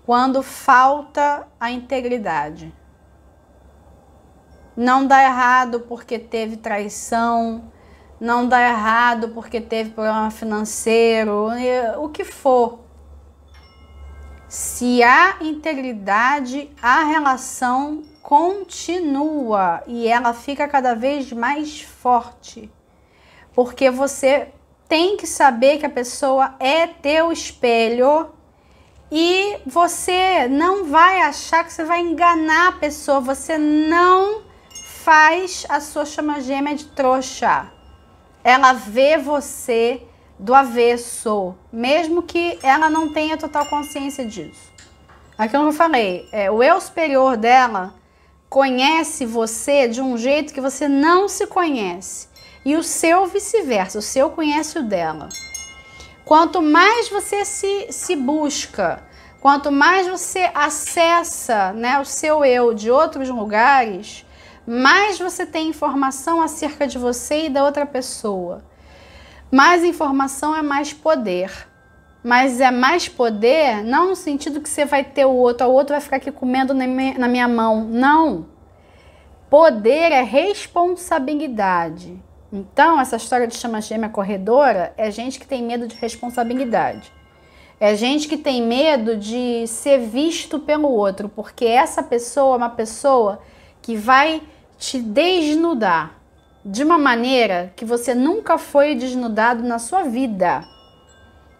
quando falta a integridade. Não dá errado porque teve traição, não dá errado porque teve problema financeiro, o que for. Se há integridade, a relação continua e ela fica cada vez mais forte. Porque você tem que saber que a pessoa é teu espelho e você não vai achar que você vai enganar a pessoa. Você não faz a sua chama gêmea de trouxa. Ela vê você do avesso, mesmo que ela não tenha total consciência disso. Aquilo que eu falei, o eu superior dela conhece você de um jeito que você não se conhece. E o seu vice-versa, o seu conhece o dela. Quanto mais você se busca, quanto mais você acessa, né, o seu eu de outros lugares, mais você tem informação acerca de você e da outra pessoa. Mais informação é mais poder. Mas é mais poder não no sentido que você vai ter o outro vai ficar aqui comendo na minha mão. Não. Poder é responsabilidade. Então, essa história de chama gêmea corredora é gente que tem medo de responsabilidade. É gente que tem medo de ser visto pelo outro, porque essa pessoa é uma pessoa que vai te desnudar de uma maneira que você nunca foi desnudado na sua vida.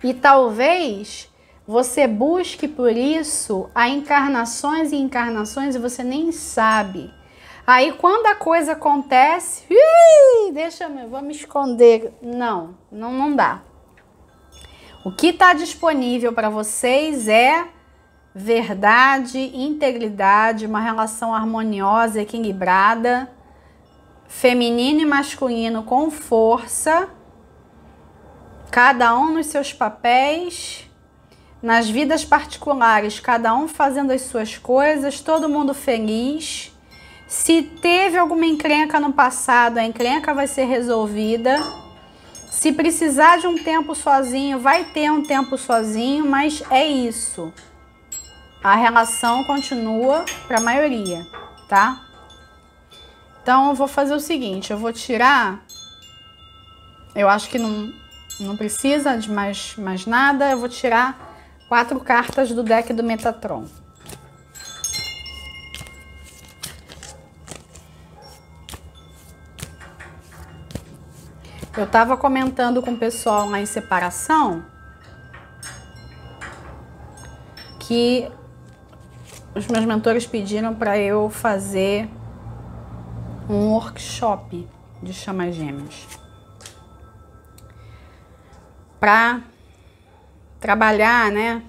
E talvez você busque por isso há encarnações e encarnações e você nem sabe. Aí quando a coisa acontece, vou me esconder. Não dá. O que está disponível para vocês é verdade, integridade, uma relação harmoniosa, equilibrada, feminino e masculino com força, cada um nos seus papéis, nas vidas particulares, cada um fazendo as suas coisas, todo mundo feliz. Se teve alguma encrenca no passado, a encrenca vai ser resolvida. Se precisar de um tempo sozinho, vai ter um tempo sozinho, mas é isso. A relação continua para a maioria, tá? Então eu vou fazer o seguinte, eu vou tirar, eu acho que não precisa de mais nada, eu vou tirar 4 cartas do deck do Metatron. Eu estava comentando com o pessoal lá em separação que os meus mentores pediram para eu fazer um workshop de chamas gêmeas para trabalhar, né,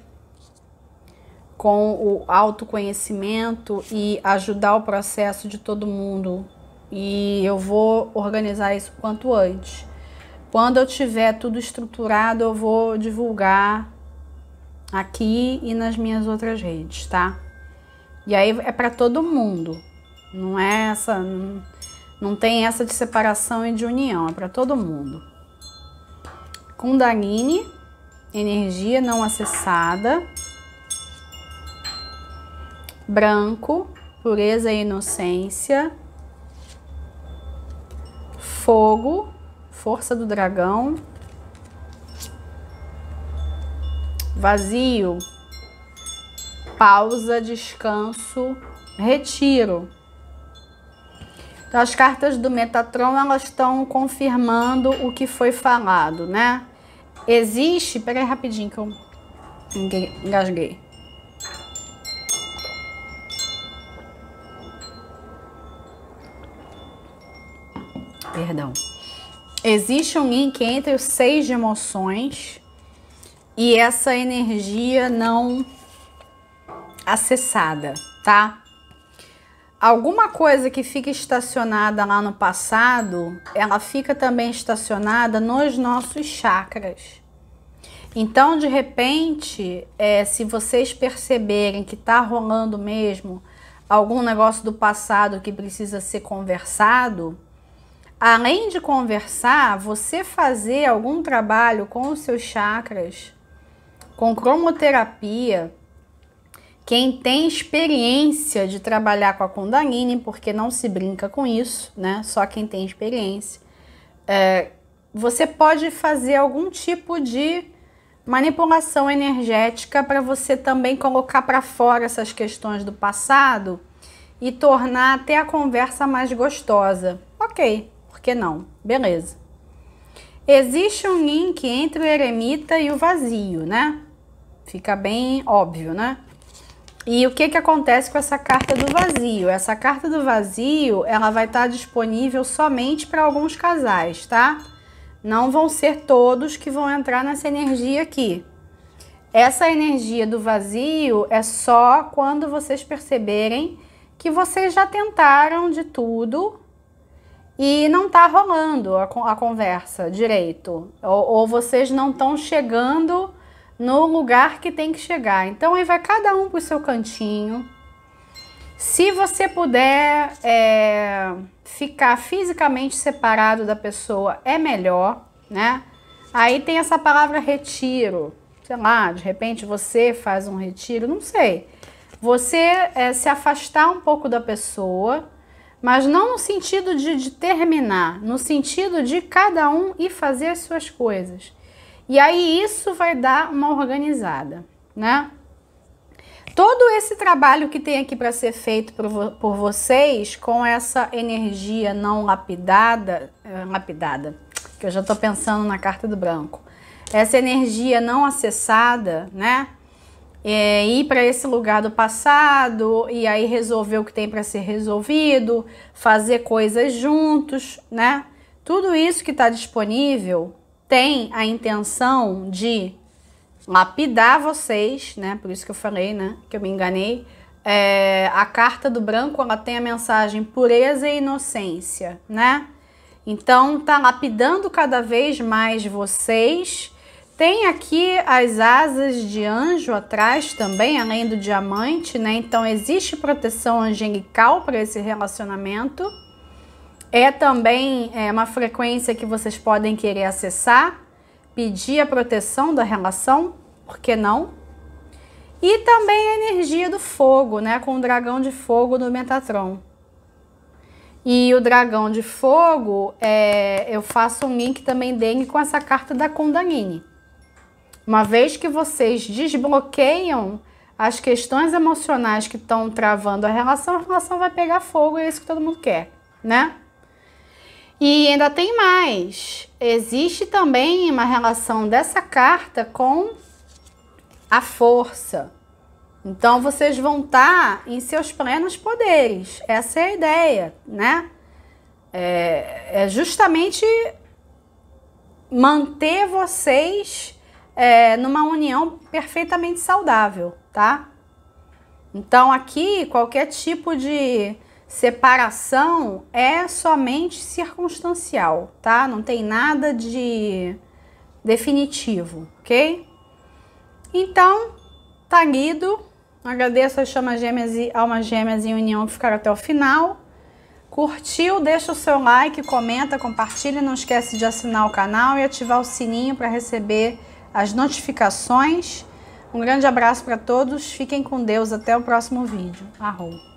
com o autoconhecimento e ajudar o processo de todo mundo. E eu vou organizar isso quanto antes. Quando eu tiver tudo estruturado, eu vou divulgar aqui e nas minhas outras redes, tá? E aí é para todo mundo. Não é essa, não tem essa de separação e de união, é para todo mundo. Kundalini, energia não acessada. Branco, pureza e inocência. Fogo, força do dragão. Vazio, pausa, descanso, retiro. Então, as cartas do Metatron, elas estão confirmando o que foi falado, né? Existe... Peraí rapidinho que eu engasguei. Perdão. Existe um link entre os 6 de emoções e essa energia não acessada, tá? Alguma coisa que fica estacionada lá no passado, ela fica também estacionada nos nossos chakras. Então, de repente, se vocês perceberem que tá rolando mesmo algum negócio do passado que precisa ser conversado, além de conversar, você fazer algum trabalho com os seus chakras, com cromoterapia. Quem tem experiência de trabalhar com a Kundalini, porque não se brinca com isso, né? Só quem tem experiência. Você pode fazer algum tipo de manipulação energética para você também colocar para fora essas questões do passado e tornar até a conversa mais gostosa. Ok, por que não? Beleza. Existe um link entre o eremita e o vazio, né? Fica bem óbvio, né? E o que acontece com essa carta do vazio? Essa carta do vazio, ela vai estar disponível somente para alguns casais, tá? Não vão ser todos que vão entrar nessa energia aqui. Essa energia do vazio é só quando vocês perceberem que vocês já tentaram de tudo e não tá rolando a conversa direito. Ou vocês não estão chegando no lugar que tem que chegar. Então aí vai cada um pro seu cantinho. Se você puder ficar fisicamente separado da pessoa, é melhor, né? Aí tem essa palavra retiro. Sei lá, de repente você faz um retiro, não sei. Você se afastar um pouco da pessoa, mas não no sentido de terminar, no sentido de cada um ir fazer as suas coisas. E aí isso vai dar uma organizada, né? Todo esse trabalho que tem aqui para ser feito por vocês, com essa energia não lapidada, que eu já estou pensando na carta do branco, essa energia não acessada, né? Ir para esse lugar do passado e aí resolver o que tem para ser resolvido, fazer coisas juntos, né? Tudo isso que está disponível tem a intenção de lapidar vocês, né? Por isso que eu falei, né? Que eu me enganei. A carta do branco, ela tem a mensagem pureza e inocência, né? Então, tá lapidando cada vez mais vocês. Tem aqui as asas de anjo atrás também, além do diamante, né? Então, existe proteção angelical para esse relacionamento. Também uma frequência que vocês podem querer acessar, pedir a proteção da relação, por que não? E também a energia do fogo, né? Com o dragão de fogo do Metatron. E o dragão de fogo, eu faço um link também dele com essa carta da Kundalini. Uma vez que vocês desbloqueiam as questões emocionais que estão travando a relação vai pegar fogo e é isso que todo mundo quer, né? E ainda tem mais. Existe também uma relação dessa carta com a força. Então, vocês vão estar em seus plenos poderes. Essa é a ideia, né? É justamente manter vocês numa união perfeitamente saudável, tá? Então, aqui, qualquer tipo de separação é somente circunstancial, tá? Não tem nada de definitivo, ok? Então, tá lido. Agradeço às chamas gêmeas e almas gêmeas em união que ficaram até o final. Curtiu? Deixa o seu like, comenta, compartilha. Não esquece de assinar o canal e ativar o sininho para receber as notificações. Um grande abraço para todos. Fiquem com Deus. Até o próximo vídeo. Arro.